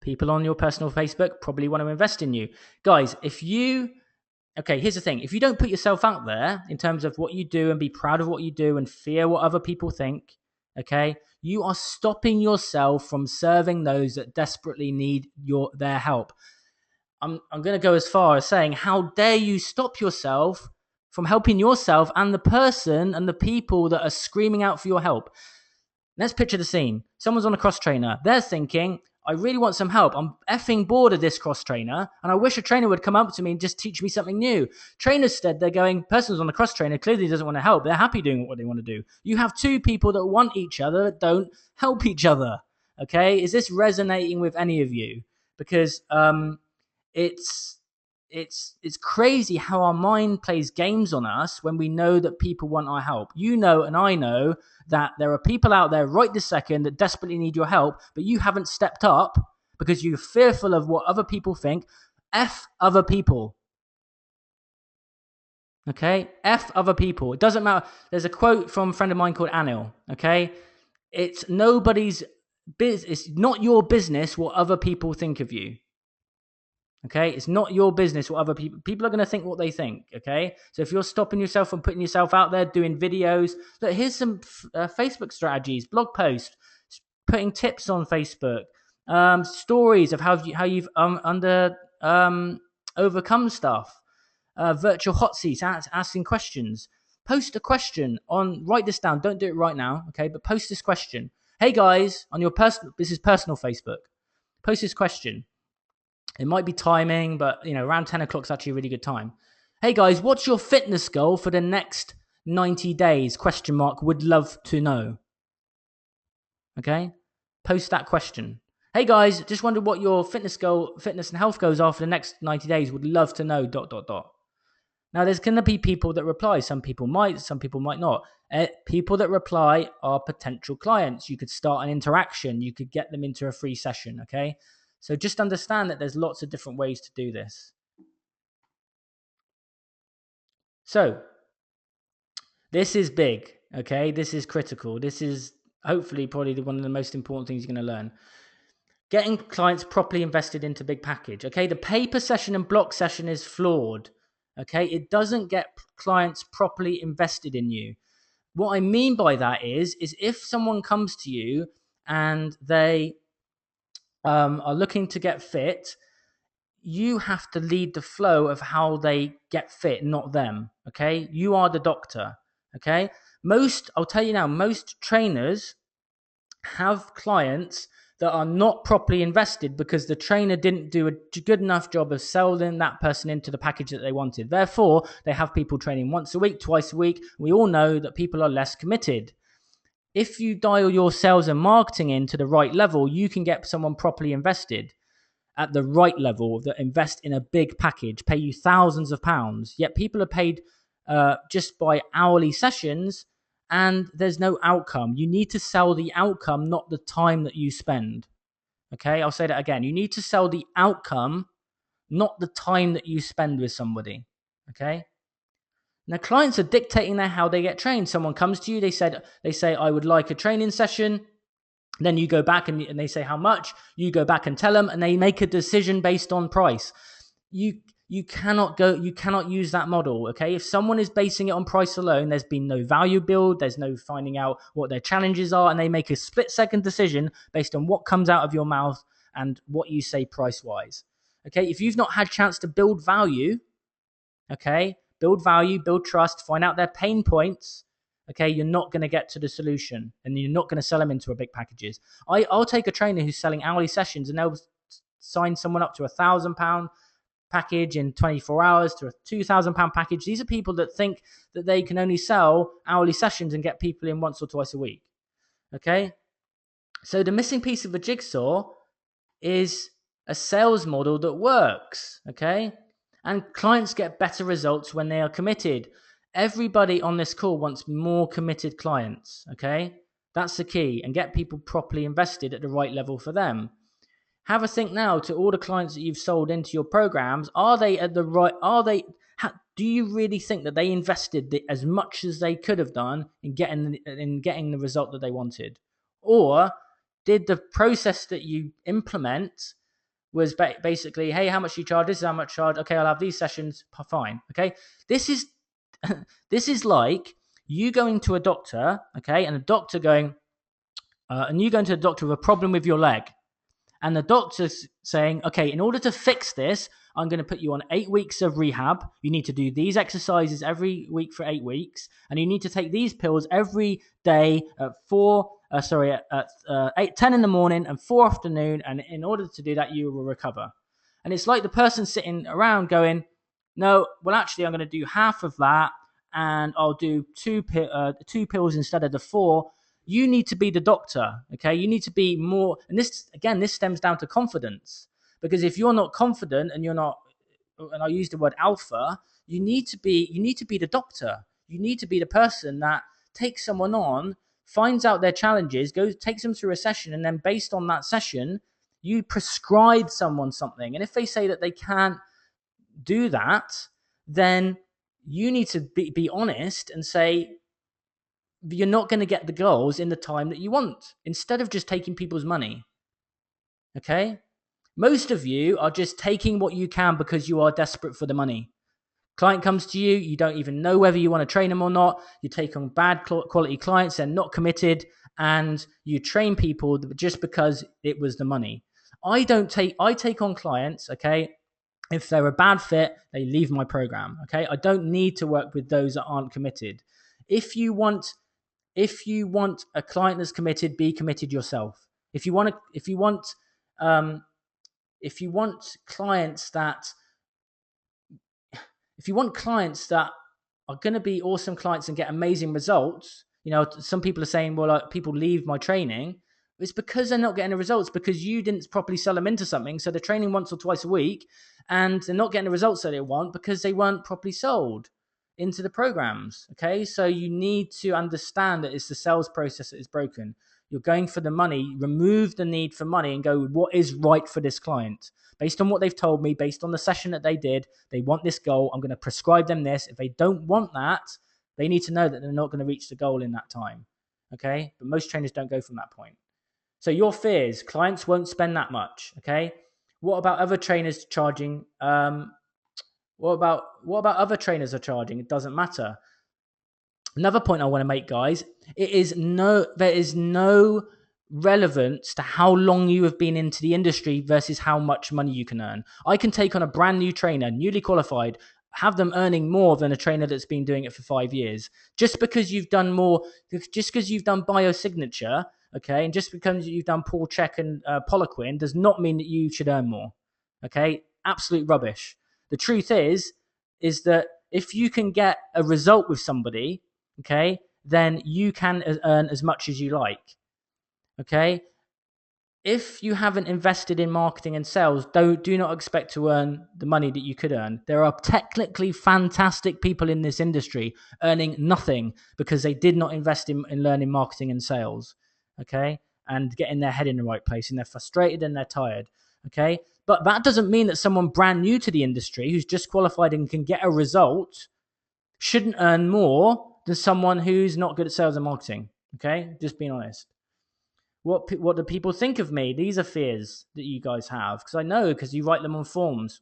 People on your personal Facebook probably want to invest in you. Guys, okay, here's the thing. If you don't put yourself out there in terms of what you do and be proud of what you do and fear what other people think, okay, you are stopping yourself from serving those that desperately need their help. I'm going to go as far as saying, how dare you stop yourself from helping yourself and the person and the people that are screaming out for your help. Let's picture the scene. Someone's on a cross trainer. They're thinking, I really want some help. I'm effing bored of this cross trainer, and I wish a trainer would come up to me and just teach me something new. Trainers instead, they're going, person's on the cross trainer clearly doesn't want to help. They're happy doing what they want to do. You have two people that want each other that don't help each other. Okay? Is this resonating with any of you? Because it's crazy how our mind plays games on us when we know that people want our help. You know, and I know that there are people out there right this second that desperately need your help, but you haven't stepped up because you're fearful of what other people think. F other people. Okay? F other people. It doesn't matter. There's a quote from a friend of mine called Anil. Okay? It's nobody's business. It's not your business what other people think of you. Okay, it's not your business what other people are going to think what they think. Okay, so if you're stopping yourself from putting yourself out there, doing videos, look, here's some Facebook strategies, blog posts, putting tips on Facebook, stories of how you've overcome stuff, virtual hot seats, asking questions. Post a question write this down. Don't do it right now, okay? But post this question. Hey guys, on your this is personal Facebook. Post this question. It might be timing, but around 10 o'clock is actually a really good time. Hey guys, what's your fitness goal for the next 90 days? ? Would love to know. Okay? Post that question. Hey guys, just wondered what your fitness and health goals are for the next 90 days. Would love to know ... Now, there's going to be people that reply. Some people might not. People that reply are potential clients. You could start an interaction. You could get them into a free session, okay? So just understand that there's lots of different ways to do this. So this is big, okay? This is critical. This is hopefully probably one of the most important things you're going to learn. Getting clients properly invested into big package, okay? The pay-per session and block session is flawed, okay? It doesn't get clients properly invested in you. What I mean by that is if someone comes to you and they are looking to get fit, you have to lead the flow of how they get fit, not them. Okay, you are the doctor. Okay, I'll tell you now, most trainers have clients that are not properly invested because the trainer didn't do a good enough job of selling that person into the package that they wanted. Therefore, they have people training once a week, twice a week. We all know that people are less committed. If you dial your sales and marketing into the right level, you can get someone properly invested at the right level that invest in a big package, pay you thousands of pounds. Yet people are paid just by hourly sessions, and there's no outcome. You need to sell the outcome, not the time that you spend. Okay, I'll say that again. You need to sell the outcome, not the time that you spend with somebody. Okay. Now, clients are dictating how they get trained. Someone comes to you, they say, I would like a training session. Then you go back and they say how much. You go back and tell them, and they make a decision based on price. You cannot use that model. Okay, if someone is basing it on price alone, there's been no value build, there's no finding out what their challenges are, and they make a split-second decision based on what comes out of your mouth and what you say price-wise. Okay, if you've not had a chance to build value, build trust, find out their pain points, okay, you're not going to get to the solution, and you're not going to sell them into a big packages. I'll take a trainer who's selling hourly sessions, and they'll sign someone up to £1,000 package in 24 hours to a £2,000 package. These are people that think that they can only sell hourly sessions and get people in once or twice a week. Okay, so the missing piece of a jigsaw is a sales model that works. Okay, and clients get better results when they are committed. Everybody on this call wants more committed clients. Okay, that's the key, and get people properly invested at the right level for them. Have a think now to all the clients that you've sold into your programs. Are they at the right? Do you really think that they invested as much as they could have done in getting the result that they wanted, or did the process that you implement was basically, hey, how much do you charge? This is how much I charge. Okay, I'll have these sessions. Fine. Okay, this is this is like you going to a doctor. Okay, and a doctor going, and you going to a doctor with a problem with your leg. And the doctor's saying, okay, in order to fix this, I'm going to put you on 8 weeks of rehab. You need to do these exercises every week for 8 weeks. And you need to take these pills every day at 10 in the morning and 4 afternoon. And in order to do that, you will recover. And it's like the person sitting around going, no, well, actually, I'm going to do half of that. And I'll do two pills instead of the 4. You need to be the doctor, okay? You need to be more, and this stems down to confidence, because if you're not confident and you're not, and I use the word alpha, you need to be the doctor. You need to be the person that takes someone on, finds out their challenges, takes them through a session, and then based on that session, you prescribe someone something. And if they say that they can't do that, then you need to be honest and say, you're not going to get the goals in the time that you want, instead of just taking people's money. Okay? Most of you are just taking what you can because you are desperate for the money. Client comes to you, you don't even know whether you want to train them or not. You take on bad quality clients, they're not committed, and you train people just because it was the money. I take on clients, okay? If they're a bad fit, they leave my program, okay? I don't need to work with those that aren't committed. If you want a client that's committed, be committed yourself. If you want clients that are going to be awesome clients and get amazing results, some people are saying, well, people leave my training. It's because they're not getting the results, because you didn't properly sell them into something. So they're training once or twice a week and they're not getting the results that they want because they weren't properly sold into the programs. Okay, so you need to understand that it's the sales process that is broken. You're going for the money. Remove the need for money and go, what is right for this client? Based on what they've told me, based on the session that they did, they want this goal. I'm going to prescribe them this. If they don't want that, they need to know that they're not going to reach the goal in that time. Okay, but most trainers don't go from that point. So your fears, clients won't spend that much. Okay, what about other trainers charging? What about other trainers are charging? It doesn't matter. Another point I want to make, guys, there is no relevance to how long you have been into the industry versus how much money you can earn. I can take on a brand new trainer, newly qualified, have them earning more than a trainer that's been doing it for 5 years. Just because you've done more, just because you've done biosignature, okay, and just because you've done Paul Check and Poliquin does not mean that you should earn more. Okay, absolute rubbish. The truth is that if you can get a result with somebody, okay, then you can earn as much as you like. Okay, if you haven't invested in marketing and sales, do not expect to earn the money that you could earn. There are technically fantastic people in this industry earning nothing because they did not invest in learning marketing and sales, okay, and getting their head in the right place, and they're frustrated and they're tired, okay. But that doesn't mean that someone brand new to the industry who's just qualified and can get a result shouldn't earn more than someone who's not good at sales and marketing, okay. Just being honest. What do people think of me? These are fears that you guys have, because I know, because you write them on forms.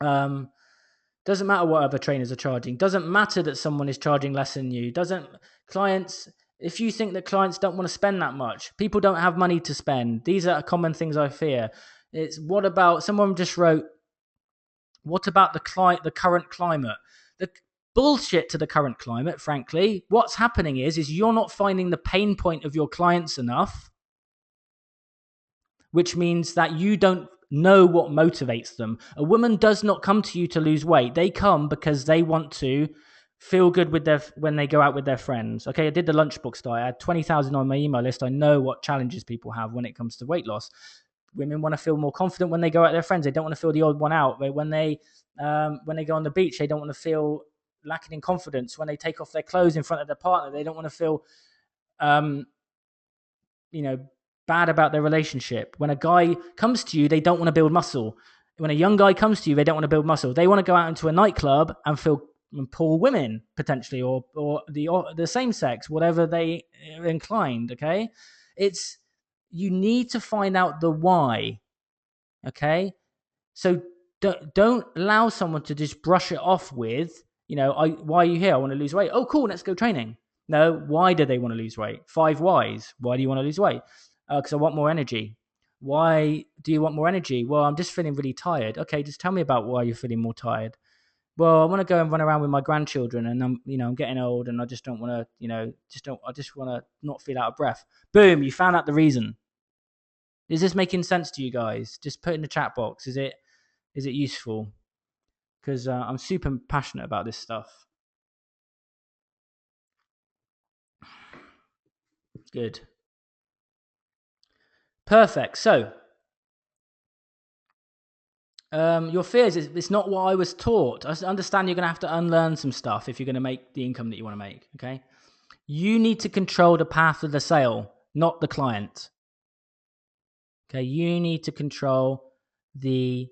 Doesn't matter what other trainers are charging. Doesn't matter that someone is charging less than you. Doesn't clients. If you think that clients don't want to spend that much, people don't have money to spend. These are common things I fear. It's what about someone just wrote? What about the current climate? The bullshit to the current climate. Frankly, what's happening is you're not finding the pain point of your clients enough, which means that you don't know what motivates them. A woman does not come to you to lose weight. They come because they want to feel good with when they go out with their friends. Okay, I did the lunchbox diet. I had 20,000 on my email list. I know what challenges people have when it comes to weight loss. Women want to feel more confident when they go out with their friends. They don't want to feel the odd one out. When they go on the beach, they don't want to feel lacking in confidence. When they take off their clothes in front of their partner, they don't want to feel bad about their relationship. When a guy comes to you, they don't want to build muscle. When a young guy comes to you, they don't want to build muscle. They want to go out into a nightclub and pull women potentially, or the same sex, whatever they are inclined. Okay, you need to find out the why. Okay, so don't allow someone to just brush it off with, why are you here? I want to lose weight. Oh, cool, let's go training. No, why do they want to lose weight? 5 whys. Why do you want to lose weight? Because I want more energy. Why do you want more energy? Well, I'm just feeling really tired. Okay, just tell me about why you're feeling more tired. Well, I want to go and run around with my grandchildren, and I'm getting old, and I just don't want to, I just want to not feel out of breath. Boom, you found out the reason. Is this making sense to you guys? Just put in the chat box. Is it useful? Because I'm super passionate about this stuff. Good. Perfect. So, your fears, it's not what I was taught. I understand you're going to have to unlearn some stuff if you're going to make the income that you want to make, okay? You need to control the path of the sale, not the client. Okay, you need to control the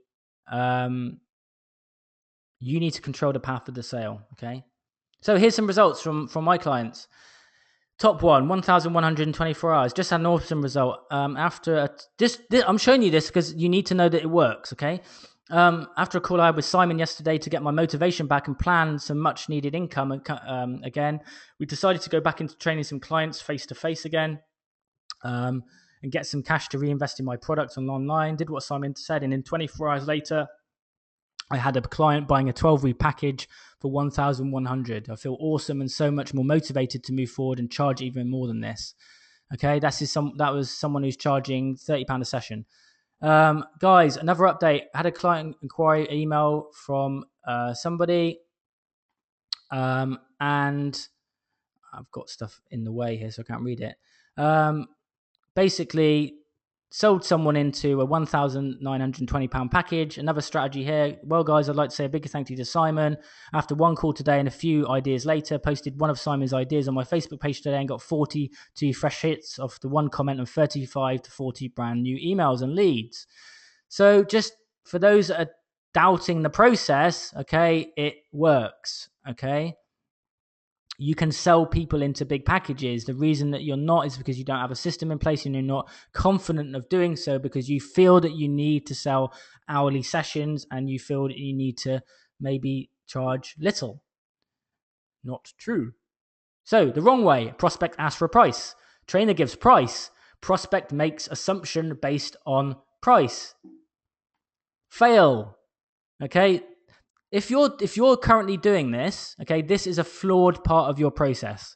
path of the sale, okay? So here's some results from my clients. Top one, 1,124 hours. Just had an awesome result. I'm showing you this because you need to know that it works, okay? After a call I had with Simon yesterday to get my motivation back and plan some much needed income again, we decided to go back into training some clients face to face again, and get some cash to reinvest in my products and online. Did what Simon said, and in 24 hours later, I had a client buying a 12-week package for 1,100. I feel awesome and so much more motivated to move forward and charge even more than this. Okay, that was someone who's charging £30 a session. Guys, another update. I had a client inquiry email from somebody, and I've got stuff in the way here, so I can't read it. Basically, sold someone into a £1,920 package. Another strategy here. Well, guys, I'd like to say a big thank you to Simon. After one call today and a few ideas later, posted one of Simon's ideas on my Facebook page today and got 42 fresh hits off the one comment and 35 to 40 brand new emails and leads. So just for those that are doubting the process, okay, it works, okay? You can sell people into big packages. The reason that you're not is because you don't have a system in place and you're not confident of doing so because you feel that you need to sell hourly sessions and you feel that you need to maybe charge little. Not true. So the wrong way, prospect asks for a price. Trainer gives price. Prospect makes assumption based on price. Fail. Okay. If you're currently doing this, okay, this is a flawed part of your process.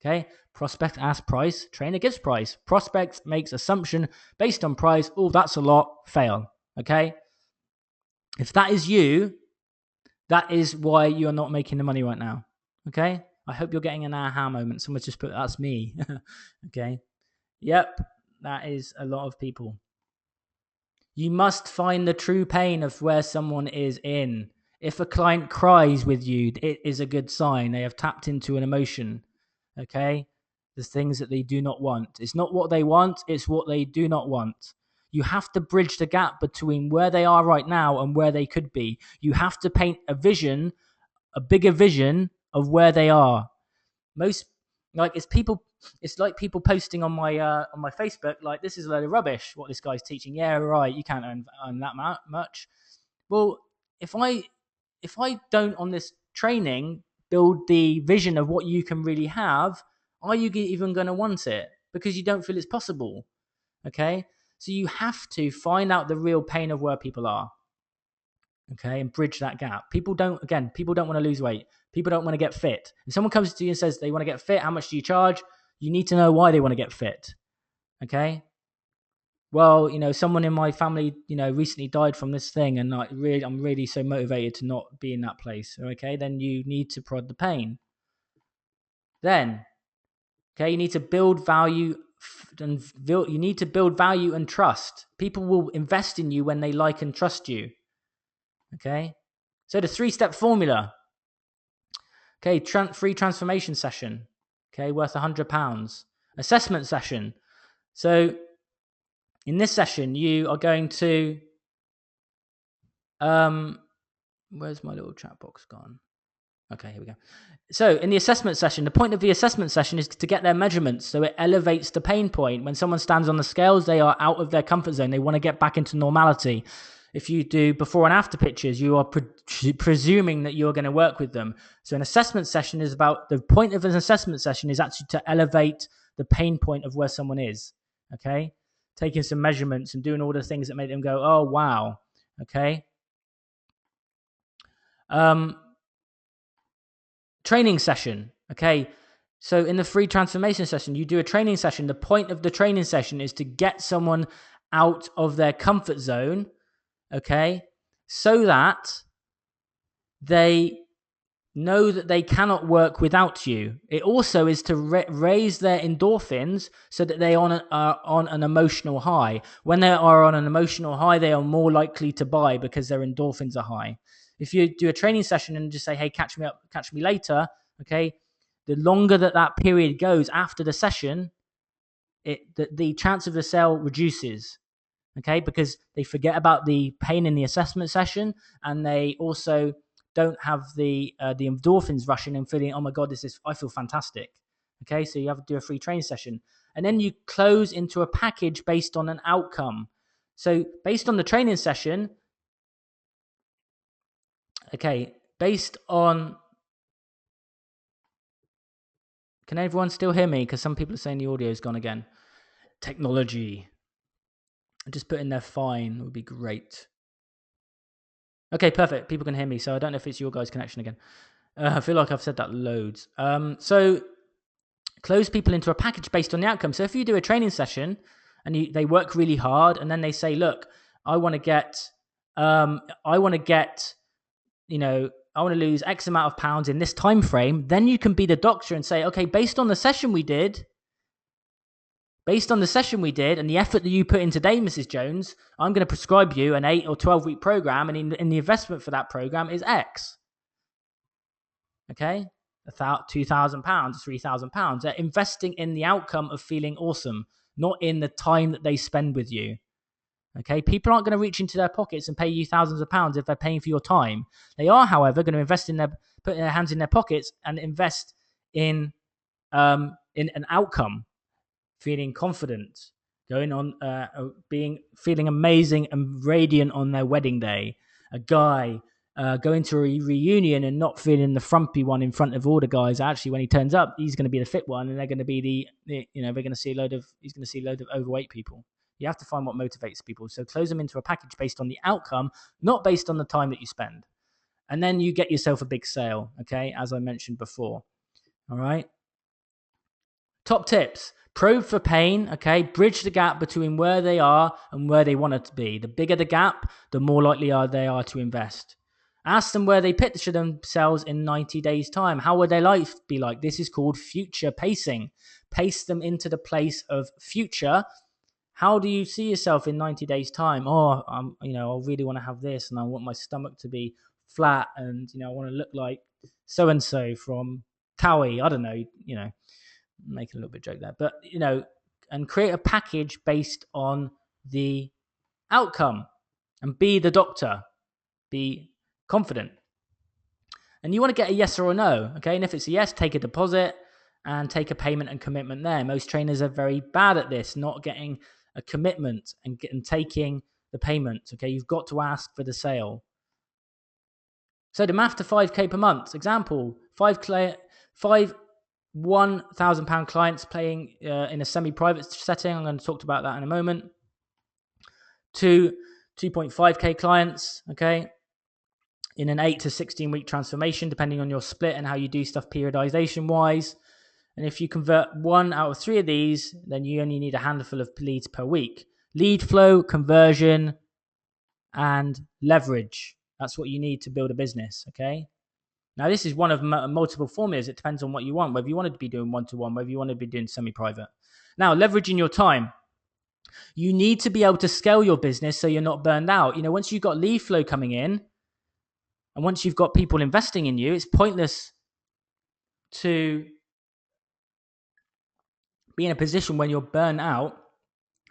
Okay. Prospect asks price, trainer gives price. Prospect makes assumption based on price. Oh, that's a lot. Fail. Okay. If that is you, that is why you're not making the money right now. Okay. I hope you're getting an aha moment. Someone just put, that's me. Okay. Yep. That is a lot of people. You must find the true pain of where someone is in. If a client cries with you, it is a good sign. They have tapped into an emotion. Okay? The things that they do not want. It's not what they want, it's what they do not want. You have to bridge the gap between where they are right now and where they could be. You have to paint a vision, a bigger vision of where they are. Most it's like people posting on my Facebook like, this is a load of rubbish what this guy's teaching. Yeah, right, you can't earn that much. Well, if I don't on this training build the vision of what you can really have, are you even going to want it? Because you don't feel it's possible. Okay, so you have to find out the real pain of where people are. Okay, and bridge that gap. People don't want to lose weight. People don't want to get fit. If someone comes to you and says they want to get fit, how much do you charge? You need to know why they want to get fit. Okay. Well, someone in my family, recently died from this thing, and I'm really so motivated to not be in that place. Okay, then you need to prod the pain. Then, okay, you need to build value and trust. People will invest in you when they like and trust you. Okay, so the 3-step formula. Okay, free transformation session. Okay, worth £100. Assessment session. So in this session, you are going to where's my little chat box gone? Okay, here we go. So in the assessment session, the point of the assessment session is to get their measurements. So it elevates the pain point. When someone stands on the scales, they are out of their comfort zone. They want to get back into normality. If you do before and after pictures, you are presuming that you're going to work with them. So an assessment session is about, the point of an assessment session is actually to elevate the pain point of where someone is. Okay. Taking some measurements and doing all the things that make them go, oh, wow. Okay. Training session. Okay. So in the free transformation session, you do a training session. The point of the training session is to get someone out of their comfort zone. Okay. So that they know that they cannot work without you. It also is to raise their endorphins so that they are on an emotional high. When they are on an emotional high, they are more likely to buy because their endorphins are high. If you do a training session and just say, hey, catch me later, okay, the longer that period goes after the session, the chance of the sale reduces. Okay, because they forget about the pain in the assessment session, and they also don't have the endorphins rushing and feeling, oh my God, I feel fantastic. Okay, so you have to do a free training session. And then you close into a package based on an outcome. So based on the training session, okay, can everyone still hear me? Because some people are saying the audio is gone again. Technology. Just put in there fine would be great. Okay, perfect. People can hear me, so I don't know if it's your guys' connection again. I feel like I've said that loads. So close people into a package based on the outcome. So if you do a training session and they work really hard, and then they say, look, I want to lose X amount of pounds in this time frame, then you can be the doctor and say, okay, based on the session we did and the effort that you put in today, Mrs. Jones, I'm going to prescribe you an 8 or 12-week program, and in the investment for that program is X. Okay? £2,000, £3,000. They're investing in the outcome of feeling awesome, not in the time that they spend with you. Okay? People aren't going to reach into their pockets and pay you thousands of pounds if they're paying for your time. They are, however, going to put their hands in their pockets and invest in an outcome. Feeling confident, going on, feeling amazing and radiant on their wedding day. A guy going to a reunion and not feeling the frumpy one in front of all the guys. Actually, when he turns up, he's going to be the fit one, and they're going to be they're going to see he's going to see a load of overweight people. You have to find what motivates people. So close them into a package based on the outcome, not based on the time that you spend. And then you get yourself a big sale, okay, as I mentioned before. All right. Top tips. Probe for pain, okay? Bridge the gap between where they are and where they want it to be. The bigger the gap, the more likely they are to invest. Ask them where they picture themselves in 90 days' time. How would their life be like? This is called future pacing. Pace them into the place of future. How do you see yourself in 90 days' time? Oh, I really want to have this, and I want my stomach to be flat, and I want to look like so and so from Cowie. I don't know, making a little bit of joke there, but and create a package based on the outcome, and be the doctor, be confident. And you want to get a yes or a no, okay? And if it's a yes, take a deposit and take a payment and commitment there. Most trainers are very bad at this, not getting a commitment and taking the payment, okay? You've got to ask for the sale. So the math to 5K per month. Example, five £1,000 clients playing in a semi-private setting. I'm going to talk about that in a moment. 2.5K clients, okay, in an 8 to 16 week transformation, depending on your split and how you do stuff periodization wise. And if you convert 1 out of 3 of these, then you only need a handful of leads per week. Lead flow, conversion, and leverage. That's what you need to build a business, okay? Now, this is one of multiple formulas. It depends on what you want, whether you wanted to be doing one-to-one, whether you want to be doing semi-private. Now, leveraging your time. You need to be able to scale your business so you're not burned out. Once you've got lead flow coming in, and once you've got people investing in you, it's pointless to be in a position when you're burnt out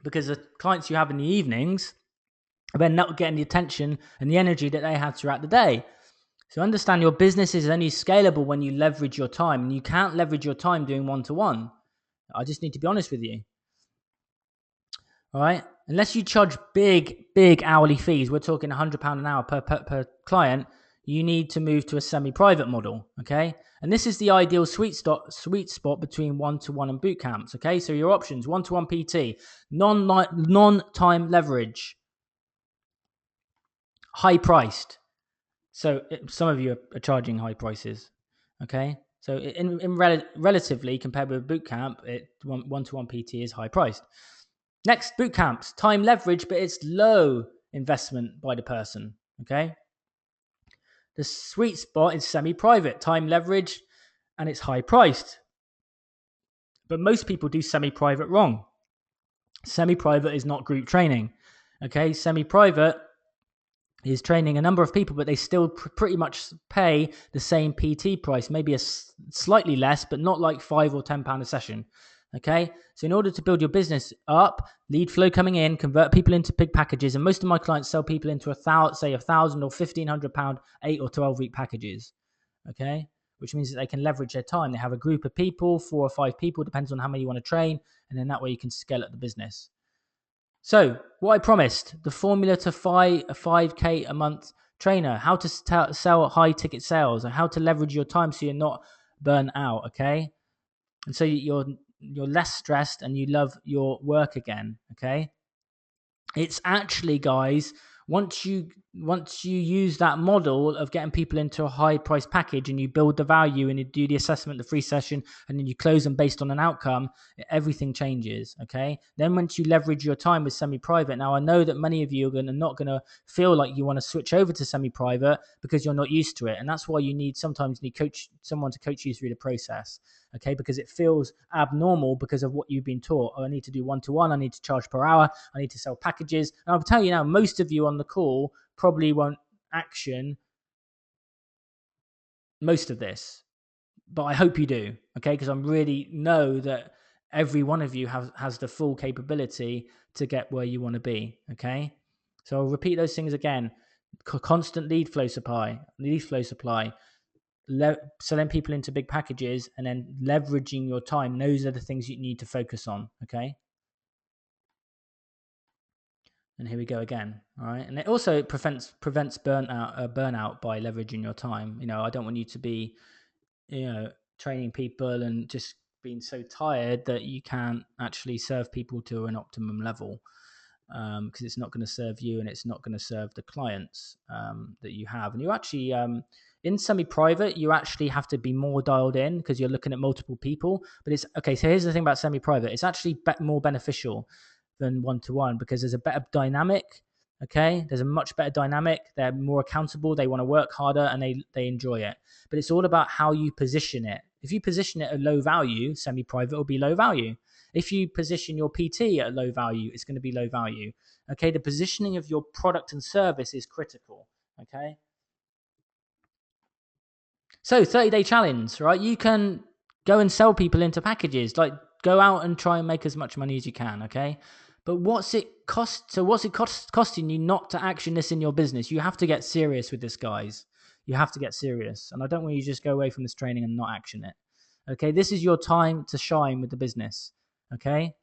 because the clients you have in the evenings are then not getting the attention and the energy that they have throughout the day. So understand your business is only scalable when you leverage your time, and you can't leverage your time doing one-to-one. I just need to be honest with you. All right? Unless you charge big hourly fees, we're talking £100 an hour per client, you need to move to a semi-private model, okay? And this is the ideal sweet spot between one-to-one and boot camps, okay? So your options, one-to-one PT, non-time leverage, high-priced. So some of you are charging high prices, okay? So relatively, compared with boot camp, one-to-one PT is high-priced. Next, boot camps, time leverage, but it's low investment by the person, okay? The sweet spot is semi-private, time leverage, and it's high-priced. But most people do semi-private wrong. Semi-private is not group training, okay? Semi-private is training a number of people, but they still pretty much pay the same PT price, maybe slightly less, but not like £5 or £10 a session. Okay, so in order to build your business up, lead flow coming in, convert people into big packages, and most of my clients sell people into £1,000 or £1,500 8 or 12 week packages. Okay, which means that they can leverage their time. They have a group of people, 4 or 5 people, depends on how many you want to train, and then that way you can scale up the business. So, what I promised, the formula to a 5K a month trainer, how to sell high ticket sales, and how to leverage your time so you're not burnt out, okay? And so you're less stressed and you love your work again, okay? It's actually, guys, once you use that model of getting people into a high price package and you build the value and you do the assessment, the free session, and then you close them based on an outcome, everything changes, okay? Then once you leverage your time with semi-private, now I know that many of you are not going to feel like you want to switch over to semi-private because you're not used to it. And that's why you need someone to coach you through the process, okay? Because it feels abnormal because of what you've been taught. Oh, I need to do one-to-one. I need to charge per hour. I need to sell packages. And I'll tell you now, most of you on the call probably won't action most of this, but I hope you do, okay? Because I really know that every one of you has the full capability to get where you want to be, okay? So I'll repeat those things again. Constant lead flow supply, selling people into big packages, and then leveraging your time. Those are the things you need to focus on, okay? And here we go again. All right. And it also prevents burnout by leveraging your time. I don't want you to be, training people and just being so tired that you can't actually serve people to an optimum level, because it's not going to serve you and it's not going to serve the clients that you have. And you actually, in semi-private, you actually have to be more dialed in because you're looking at multiple people. But it's okay. So here's the thing about semi-private: it's actually more beneficial than one-to-one because there's a better dynamic. Okay, there's a much better dynamic. They're more accountable. They want to work harder and they enjoy it. But it's all about how you position it. If you position it at low value, semi-private will be low value. If you position your PT at low value, it's going to be low value. Okay, the positioning of your product and service is critical. Okay. So 30-day challenge, right? You can go and sell people into packages. Like, go out and try and make as much money as you can, okay? But what's it costing you not to action this in your business? You have to get serious with this, guys. You have to get serious. And I don't want you to just go away from this training and not action it. Okay, this is your time to shine with the business. Okay?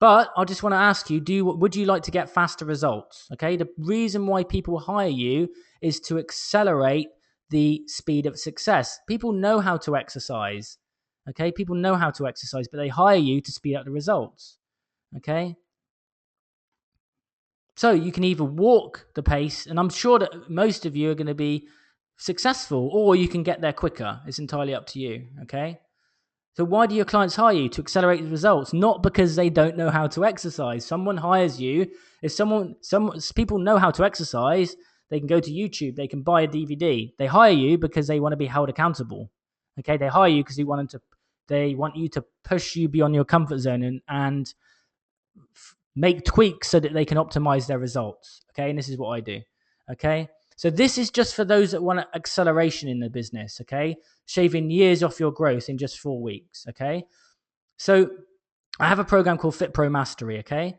But I just want to ask you, would you like to get faster results? Okay, the reason why people hire you is to accelerate the speed of success. People know how to exercise. Okay, people know how to exercise, but they hire you to speed up the results. Okay, so you can either walk the pace, and I'm sure that most of you are going to be successful, or you can get there quicker. It's entirely up to you. Okay. So why do your clients hire you? To accelerate the results, not because they don't know how to exercise. Someone hires you. If some people know how to exercise, they can go to YouTube, they can buy a DVD. They hire you because they want to be held accountable. Okay, they hire you because they want you to push you beyond your comfort zone and make tweaks so that they can optimize their results. Okay, and this is what I do. Okay, so this is just for those that want acceleration in the business. Okay, shaving years off your growth in just 4 weeks. Okay, so I have a program called FITPRO Mastery. Okay,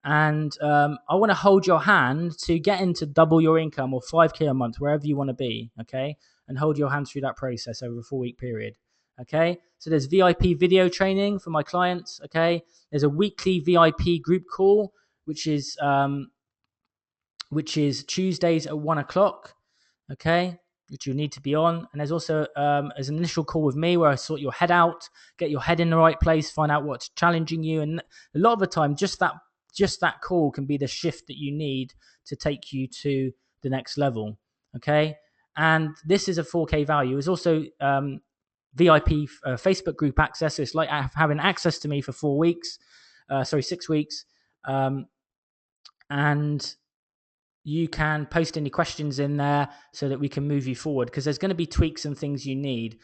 and I want to hold your hand to get into double your income or 5K a month, wherever you want to be. Okay, and hold your hand through that process over a 4-week period. Okay, so there's VIP video training for my clients. Okay, there's a weekly VIP group call, which is Tuesdays at 1:00. Okay, which you need to be on. And there's also there's an initial call with me where I sort your head out, get your head in the right place, find out what's challenging you. And a lot of the time, just that call can be the shift that you need to take you to the next level. Okay, and this is a 4K value. There's also VIP Facebook group access. So it's like having access to me for 4 weeks, 6 weeks. And you can post any questions in there so that we can move you forward, because there's going to be tweaks and things you need.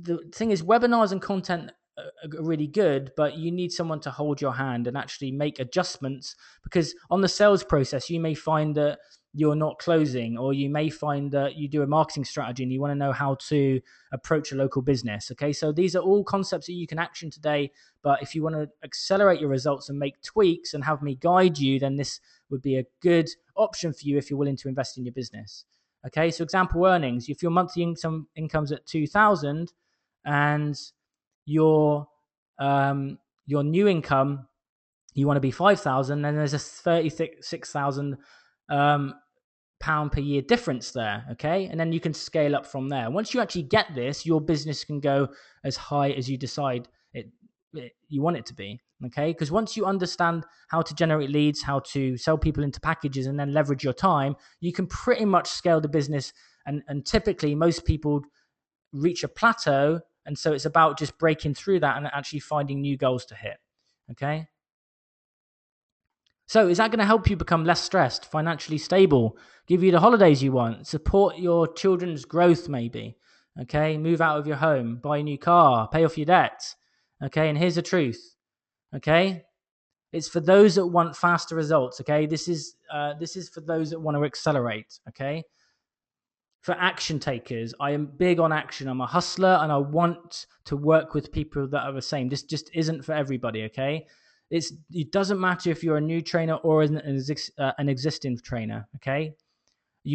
The thing is, webinars and content are really good, but you need someone to hold your hand and actually make adjustments, because on the sales process, you may find that you're not closing, or you may find that you do a marketing strategy and you want to know how to approach a local business. Okay, so these are all concepts that you can action today, but if you want to accelerate your results and make tweaks and have me guide you, then this would be a good option for you if you're willing to invest in your business. Okay, so example earnings: if your monthly income's at 2,000 and your new income, you want to be 5,000, then there's a 36,000 pound per year difference there. Okay, and then you can scale up from there. Once you actually get this, your business can go as high as you decide you want it to be. Okay, because once you understand how to generate leads, how to sell people into packages, and then leverage your time, you can pretty much scale the business. And typically, most people reach a plateau, and so it's about just breaking through that and actually finding new goals to hit. Okay, so is that going to help you become less stressed, financially stable, give you the holidays you want, support your children's growth maybe? Okay, move out of your home, buy a new car, pay off your debt. Okay, and here's the truth. Okay, it's for those that want faster results. Okay, this is for those that want to accelerate. Okay, for action takers, I am big on action. I'm a hustler, and I want to work with people that are the same. This just isn't for everybody. Okay, it doesn't matter if you're a new trainer or an existing trainer. Okay,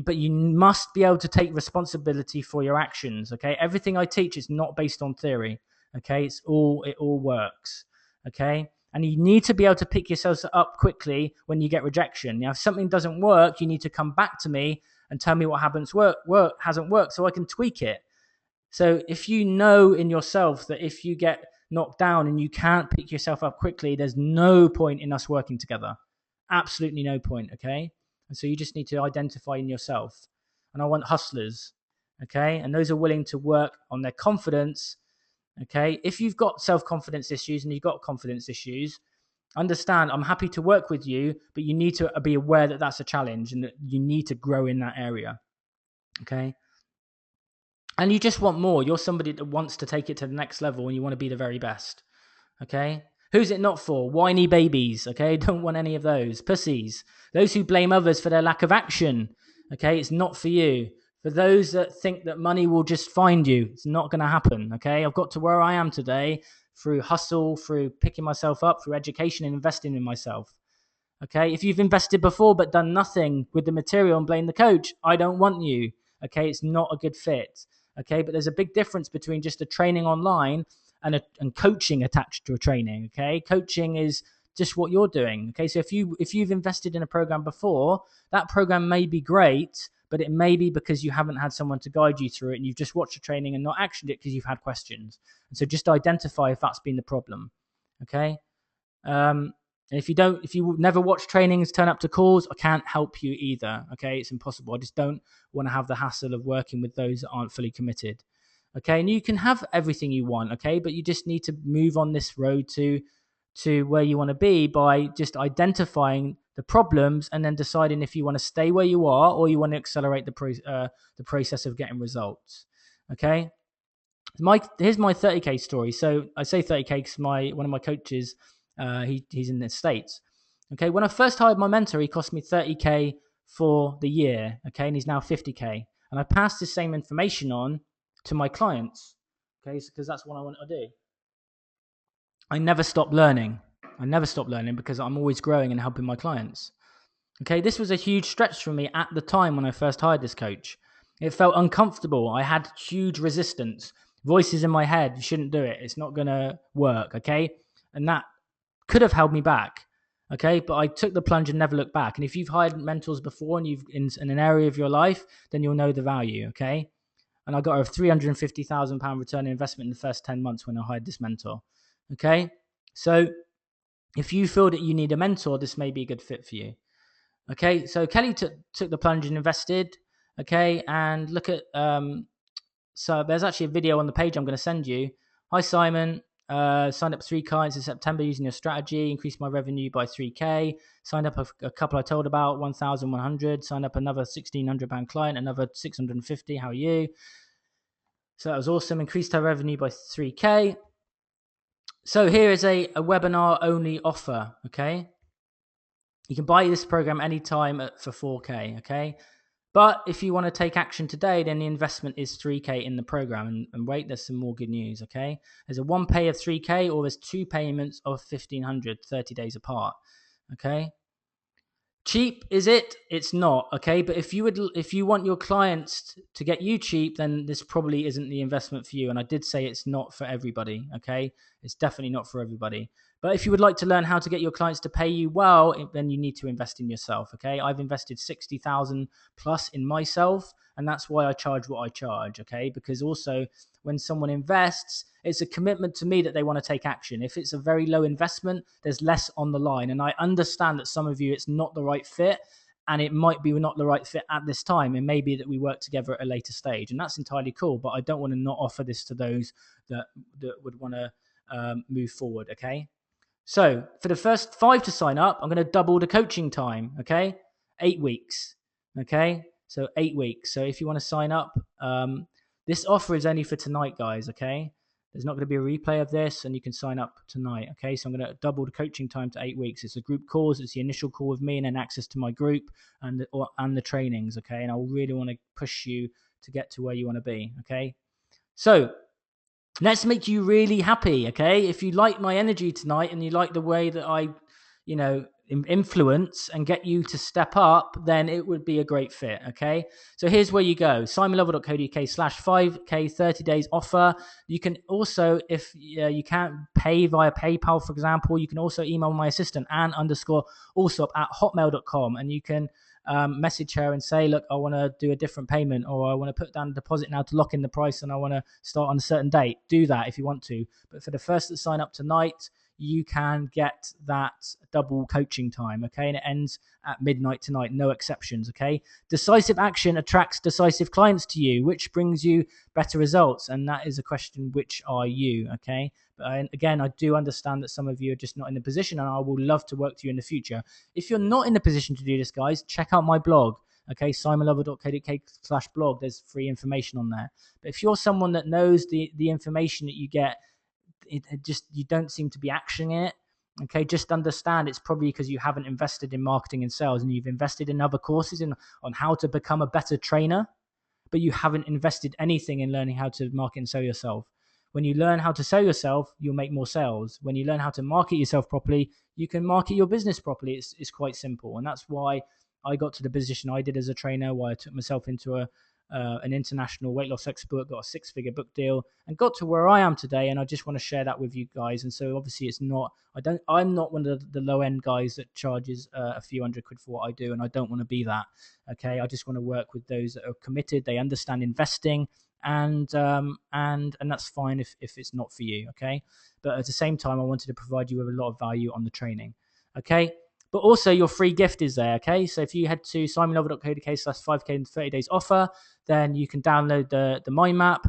but you must be able to take responsibility for your actions. Okay, everything I teach is not based on theory. Okay, it all works. Okay, And you need to be able to pick yourselves up quickly when you get rejection. Now, if something doesn't work, you need to come back to me and tell me what hasn't worked so I can tweak it. So if you know in yourself that if you get knocked down and you can't pick yourself up quickly, there's no point in us working together. Absolutely no point, okay? And so you just need to identify in yourself. And I want hustlers, okay? And those are willing to work on their confidence, okay? If you've got self-confidence issues and you've got confidence issues, understand I'm happy to work with you, but you need to be aware that that's a challenge and that you need to grow in that area, okay? And you just want more. You're somebody that wants to take it to the next level and you want to be the very best. Okay? Who's it not for? Whiny babies. Okay? Don't want any of those. Pussies. Those who blame others for their lack of action. Okay? It's not for you. For those that think that money will just find you, it's not going to happen. Okay? I've got to where I am today through hustle, through picking myself up, through education and investing in myself. Okay? If you've invested before but done nothing with the material and blame the coach, I don't want you. Okay? It's not a good fit. Okay, but there's a big difference between just a training online and coaching attached to a training. Okay, coaching is just what you're doing. Okay, so if you've invested in a program before, that program may be great, but it may be because you haven't had someone to guide you through it, and you've just watched a training and not actioned it because you've had questions. And so just identify if that's been the problem. Okay. And if you never watch trainings, turn up to calls, I can't help you either. Okay, it's impossible. I just don't want to have the hassle of working with those that aren't fully committed. Okay, and you can have everything you want. Okay, but you just need to move on this road to where you want to be by just identifying the problems and then deciding if you want to stay where you are or you want to accelerate the process of getting results. Okay, here's my 30K story. So I say 30K because one of my coaches, he's in the States. Okay, when I first hired my mentor, he cost me 30K for the year. Okay, and he's now 50K. And I passed the same information on to my clients. Okay, because that's what I want to do. I never stop learning. Because I'm always growing and helping my clients. Okay, this was a huge stretch for me at the time when I first hired this coach. It felt uncomfortable. I had huge resistance. Voices in my head, you shouldn't do it. It's not going to work, okay? And that could have held me back, okay? But I took the plunge and never looked back. And if you've hired mentors before and you've in an area of your life, then you'll know the value, okay? And I got a £350,000 return on investment in the first 10 months when I hired this mentor, okay? So if you feel that you need a mentor, this may be a good fit for you. Okay, so Kelly took the plunge and invested. Okay, and look at so there's actually a video on the page I'm going to send you. Hi Simon, signed up 3 clients in September using your strategy, increased my revenue by 3K. Signed up a couple I told about, 1,100. Signed up another £1,600 client, another 650. How are you? So that was awesome. Increased her revenue by 3K. So here is a webinar only offer. Okay. You can buy this program anytime for 4K, okay? But if you want to take action today, then the investment is 3K in the program. And wait, there's some more good news, okay? There's a one pay of 3K or there's 2 payments of 1,500, 30 days apart, okay? Cheap, is it? It's not, okay? But if you want your clients to get you cheap, then this probably isn't the investment for you. And I did say it's not for everybody, okay? It's definitely not for everybody. But if you would like to learn how to get your clients to pay you well, then you need to invest in yourself, okay? I've invested 60,000 plus in myself, and that's why I charge what I charge, okay? Because also when someone invests, it's a commitment to me that they want to take action. If it's a very low investment, there's less on the line. And I understand that some of you, it's not the right fit, and it might be not the right fit at this time. It may be that we work together at a later stage, and that's entirely cool. But I don't want to not offer this to those that would want to move forward, okay? So for the first 5 to sign up, I'm going to double the coaching time, okay? 8 weeks, okay? So 8 weeks. So if you want to sign up, this offer is only for tonight, guys, okay? There's not going to be a replay of this, and you can sign up tonight, okay? So I'm going to double the coaching time to 8 weeks. It's a group call. It's the initial call with me and then access to my group and the trainings, okay? And I really want to push you to get to where you want to be, okay? So let's make you really happy, okay? If you like my energy tonight and you like the way that I, influence and get you to step up, then it would be a great fit. Okay, so here's where you go: simonlovell.co.uk/5k 30 days offer. You can also, if you can't pay via PayPal, for example, you can also email my assistant Ann_Allsop@hotmail.com, and you can message her and say, look, I want to do a different payment, or I want to put down a deposit now to lock in the price, and I want to start on a certain date. Do that if you want to. But for the first that sign up tonight, you can get that double coaching time, okay? And it ends at midnight tonight, no exceptions, okay? Decisive action attracts decisive clients to you, which brings you better results. And that is a question, which are you, okay? But again, I do understand that some of you are just not in the position, and I will love to work with you in the future. If you're not in the position to do this, guys, check out my blog, okay? simonlovell.co.uk/blog. There's free information on there. But if you're someone that knows the information that you get, it just, you don't seem to be actioning it, okay, just understand it's probably because you haven't invested in marketing and sales, and you've invested in other courses on how to become a better trainer, but you haven't invested anything in learning how to market and sell yourself. When you learn how to sell yourself, you'll make more sales. When you learn how to market yourself properly, you can market your business properly. It's quite simple, and that's why I got to the position I did as a trainer, why I took myself into an international weight loss expert, got a 6-figure book deal, and got to where I am today. And I just want to share that with you guys. And so obviously I'm not one of the low end guys that charges a few £100 for what I do, and I don't want to be that. Okay, I just want to work with those that are committed. They understand investing, and that's fine if it's not for you. Okay, but at the same time, I wanted to provide you with a lot of value on the training. Okay. But also your free gift is there, okay? So if you head to simonlovell.co.uk/5k 30 days offer, then you can download the mind map.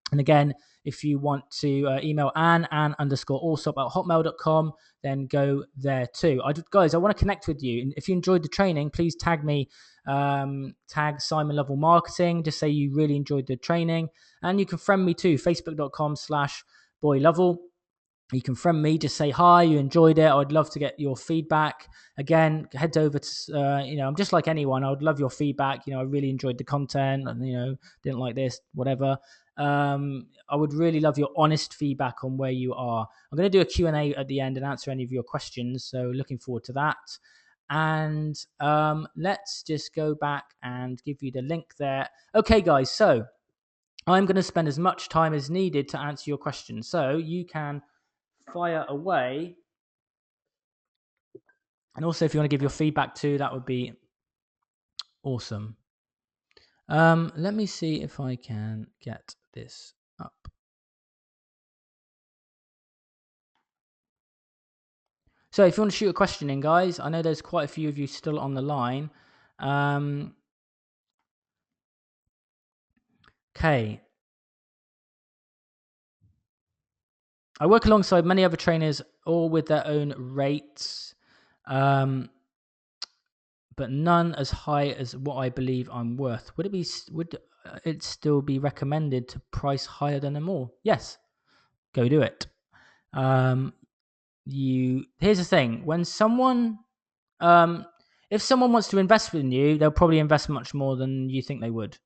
And again, if you want to email Ann_Allsop@hotmail.com, then go there too. Guys, I want to connect with you. And if you enjoyed the training, please tag me, tag Simon Lovell Marketing. Just say you really enjoyed the training. And you can friend me too, facebook.com/boylovell. You can friend me, just say hi, you enjoyed it. I'd love to get your feedback. Again, head over to, I'm just like anyone. I would love your feedback. I really enjoyed the content, and, didn't like this, whatever. I would really love your honest feedback on where you are. I'm going to do a Q&A at the end and answer any of your questions. So looking forward to that. And let's just go back and give you the link there. Okay, guys. So I'm going to spend as much time as needed to answer your questions. So you can fire away, and also if you want to give your feedback too, that would be awesome. Let me see if I can get this up. So if you want to shoot a question in, guys, I know there's quite a few of you still on the line. Okay. I work alongside many other trainers, all with their own rates, but none as high as what I believe I'm worth. Would it still be recommended to price higher than them all? Yes, go do it. Here's the thing: when someone, if someone wants to invest in you, they'll probably invest much more than you think they would.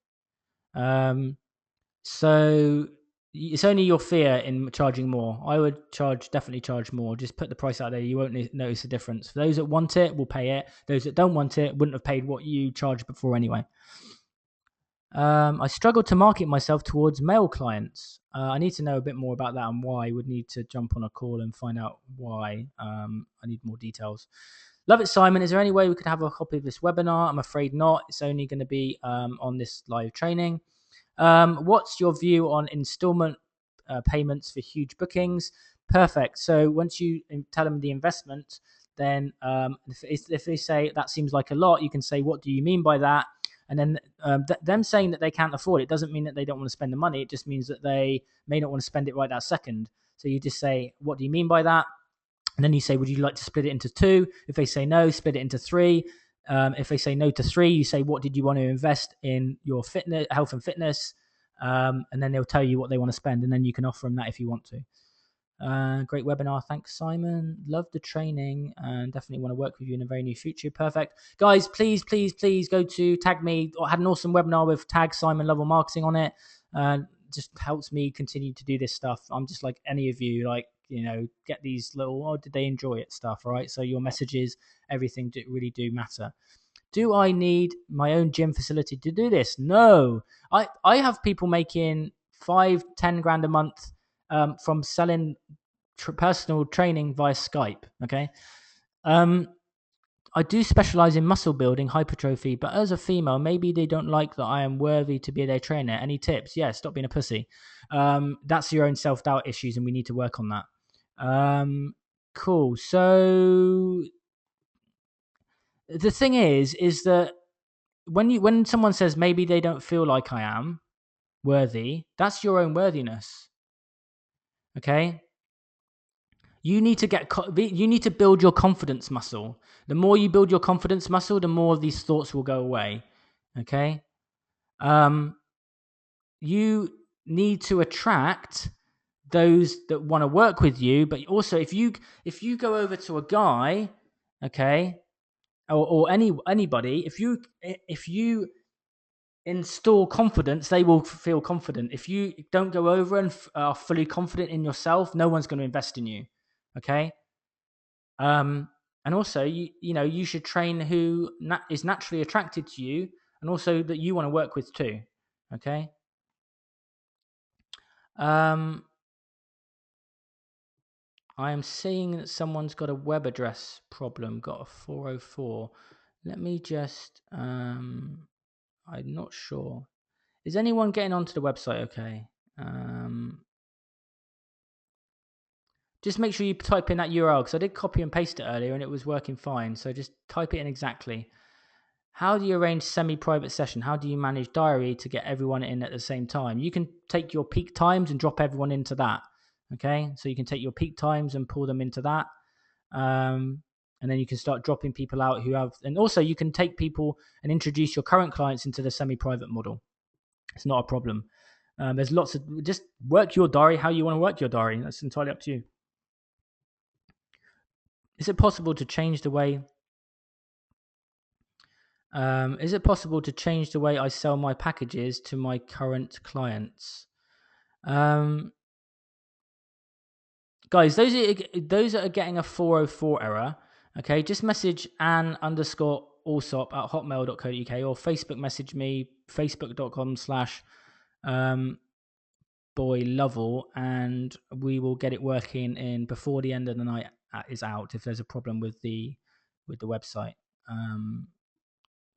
So it's only your fear in charging more. I would definitely charge more. Just put the price out there. You won't notice the difference. For those that want it, will pay it. Those that don't want it wouldn't have paid what you charged before anyway. I struggle to market myself towards male clients. I need to know a bit more about that and why. I would need to jump on a call and find out why. I need more details. Love it, Simon. Is there any way we could have a copy of this webinar? I'm afraid not. It's only going to be on this live training. What's your view on installment payments for huge bookings? Perfect. So once you tell them the investment, then if they say that seems like a lot, you can say, what do you mean by that? And then them saying that they can't afford it doesn't mean that they don't want to spend the money. It just means that they may not want to spend it right that second. So you just say, what do you mean by that? And then you say, would you like to split it into 2? If they say no, split it into 3. If they say no to 3, you say, what did you want to invest in your fitness, health and fitness? And then they'll tell you what they want to spend. And then you can offer them that if you want to. Great webinar. Thanks, Simon. Love the training and definitely want to work with you in the very near future. Perfect. Guys, please go to tag me. I had an awesome webinar with tag Simon Lovell Marketing on it. Just helps me continue to do this stuff. I'm just like any of you. Like, get these little, did they enjoy it stuff, right? So your messages, everything really do matter. Do I need my own gym facility to do this? No. I have people making 5-10 grand a month from selling personal training via Skype. Okay. I do specialize in muscle building, hypertrophy, but as a female, maybe they don't like that I am worthy to be their trainer. Any tips? Yeah, stop being a pussy. That's your own self-doubt issues, and we need to work on that. Cool. So the thing is that when someone says maybe they don't feel like I am worthy, that's your own worthiness. Okay? You need to build your confidence muscle. The more you build your confidence muscle, the more of these thoughts will go away. Okay? You need to attract those that want to work with you, but also if you go over to a guy, okay, or anybody, if you install confidence, they will feel confident. If you don't go over and are fully confident in yourself, no one's going to invest in you. Okay. And also, you should train who is naturally attracted to you, and also that you want to work with too. Okay. I am seeing that someone's got a web address problem, got a 404. Let me just. I'm not sure. Is anyone getting onto the website? Okay. Just make sure you type in that URL, because I did copy and paste it earlier and it was working fine. So just type it in exactly. How do you arrange semi-private session? How do you manage diary to get everyone in at the same time? You can take your peak times and drop everyone into that. Okay, so you can take your peak times and pull them into that. And then you can start dropping people out who have, and also you can take people and introduce your current clients into the semi-private model. It's not a problem. There's lots of, just work your diary how you want to work your diary. That's entirely up to you. Is it possible to change the way? Is it possible to change the way I sell my packages to my current clients? Guys, those that are getting a 404 error, okay, just message Ann_Allsop at hotmail.co.uk or Facebook message me, facebook.com/boylovell, and we will get it working in before the end of the night is out. If there's a problem with the website,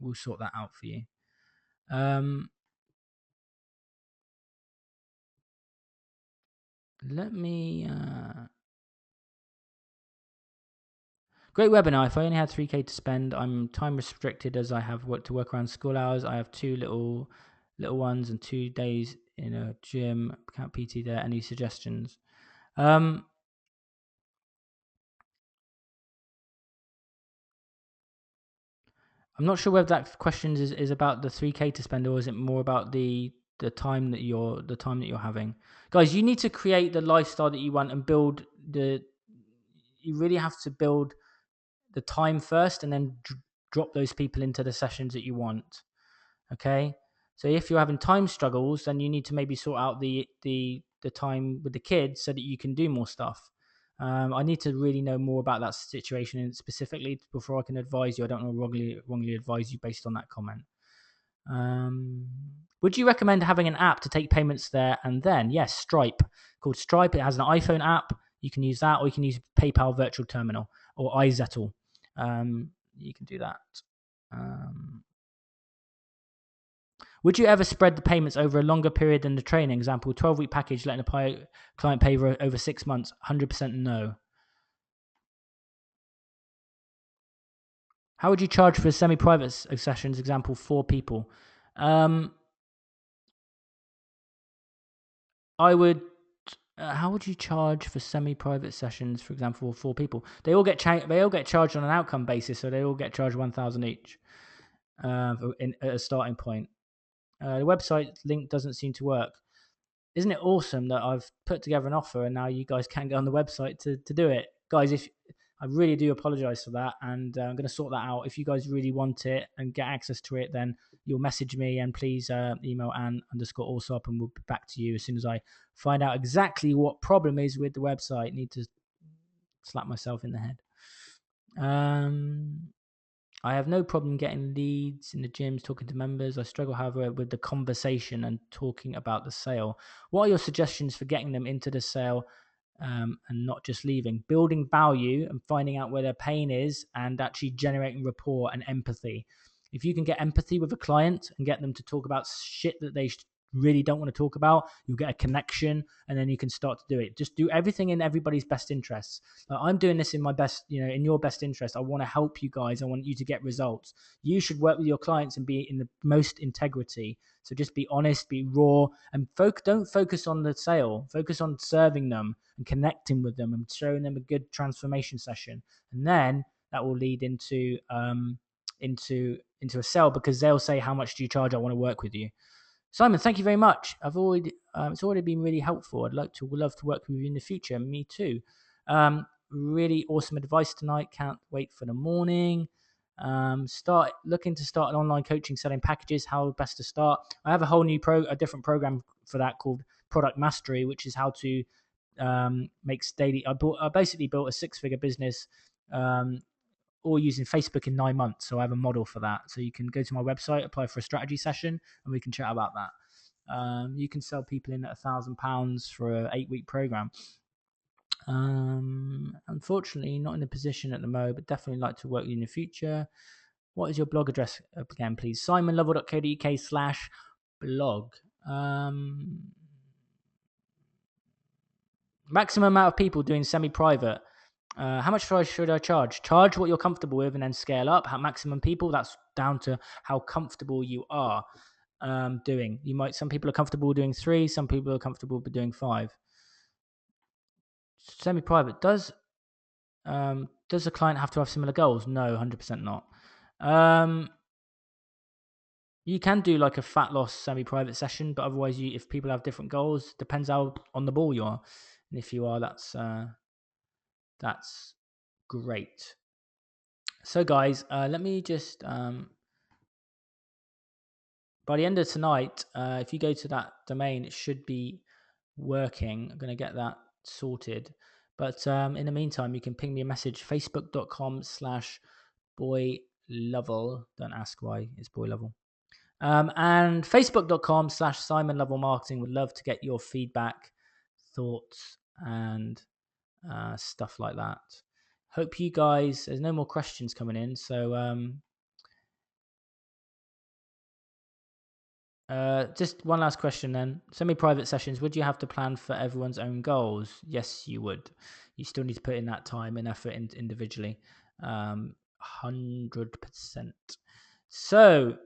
we'll sort that out for you. Let me. Great webinar. If I only had 3K to spend, I'm time restricted as I have to work around school hours. I have 2 little ones and 2 days in a gym. Can't PT there. Any suggestions? I'm not sure whether that question is about the 3K to spend, or is it more about the time that you're having. Guys, you need to create the lifestyle that you want and build you really have to build the time first, and then drop those people into the sessions that you want. Okay, so if you're having time struggles, then you need to maybe sort out the time with the kids so that you can do more stuff. I need to really know more about that situation specifically before I can advise you. I don't want to wrongly advise you based on that comment. Would you recommend having an app to take payments there and then? Yes, Stripe, called Stripe. It has an iPhone app. You can use that, or you can use PayPal Virtual Terminal or iZettle. You can do that. Would you ever spread the payments over a longer period than the training? Example, 12-week package, letting a client pay over 6 months. 100% no. How would you charge for semi-private sessions? Example, 4 people. I would. How would you charge for semi-private sessions? For example, 4 people. They all get charged on an outcome basis, so they all get charged 1,000 each at a starting point. The website link doesn't seem to work. Isn't it awesome that I've put together an offer and now you guys can go on the website to do it? Guys, I really do apologize for that, and I'm going to sort that out. If you guys really want it and get access to it, then you'll message me, and please email Ann_Allsop, and we'll be back to you as soon as I find out exactly what problem is with the website. Need to slap myself in the head. I have no problem getting leads in the gyms, talking to members. I struggle, however, with the conversation and talking about the sale. What are your suggestions for getting them into the sale and not just leaving? Building value and finding out where their pain is, and actually generating rapport and empathy. If you can get empathy with a client and get them to talk about shit that they really don't want to talk about, you'll get a connection, and then you can start to do it. Just do everything in everybody's best interests. I'm doing this in my best, in your best interest. I want to help you guys. I want you to get results. You should work with your clients and be in the most integrity. So just be honest, be raw, and don't focus on the sale. Focus on serving them and connecting with them and showing them a good transformation session. And then that will lead into a sale, because they'll say, how much do you charge? I want to work with you. Simon, thank you very much. It's already been really helpful. Would love to work with you in the future. Me too. Really awesome advice tonight. Can't wait for the morning. Start looking to start an online coaching, selling packages. How best to start? I have a whole new different program for that called Product Mastery, which is how to make daily. I basically built a 6-figure business. All using Facebook in 9 months. So I have a model for that. So you can go to my website, apply for a strategy session, and we can chat about that. You can sell people in at £1,000 for an 8-week program. Unfortunately, not in a position at the moment, but definitely like to work with you in the future. What is your blog address again, please? simonlovell.co.uk/blog. Maximum amount of people doing semi-private. How much should I charge? Charge what you're comfortable with, and then scale up. How maximum people? That's down to how comfortable you are doing. Some people are comfortable doing 3. Some people are comfortable doing 5. Semi-private. Does the client have to have similar goals? No, 100% not. You can do like a fat loss semi-private session, but otherwise, if people have different goals, depends how on the ball you are. And if you are, that's great. So guys, let me just by the end of tonight, if you go to that domain, it should be working. I'm going to get that sorted. But in the meantime, you can ping me a message, facebook.com/boylovell. Don't ask why it's boylovell. And facebook.com/Simon Lovell Marketing. Would love to get your feedback, thoughts, and stuff like that. Hope you guys, there's no more questions coming in. So just one last question then. Semi-private sessions, would you have to plan for everyone's own goals? Yes, you would. You still need to put in that time and effort individually. 100%. So,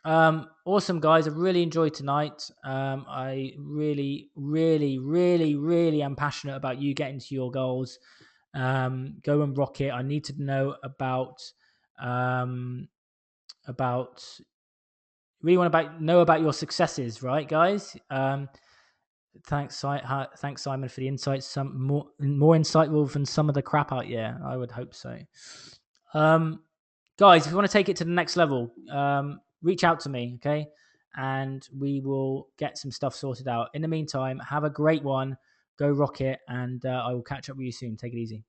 awesome, guys. I really enjoyed tonight. I really, really, really, really am passionate about you getting to your goals. Go and rock it. I need to know about really want to know about your successes, right, guys? Thanks Simon, for the insights. Some more insightful than some of the crap out. Yeah, I would hope so. Guys, if you want to take it to the next level, reach out to me, okay? And we will get some stuff sorted out. In the meantime, have a great one. Go rock it, and I will catch up with you soon. Take it easy.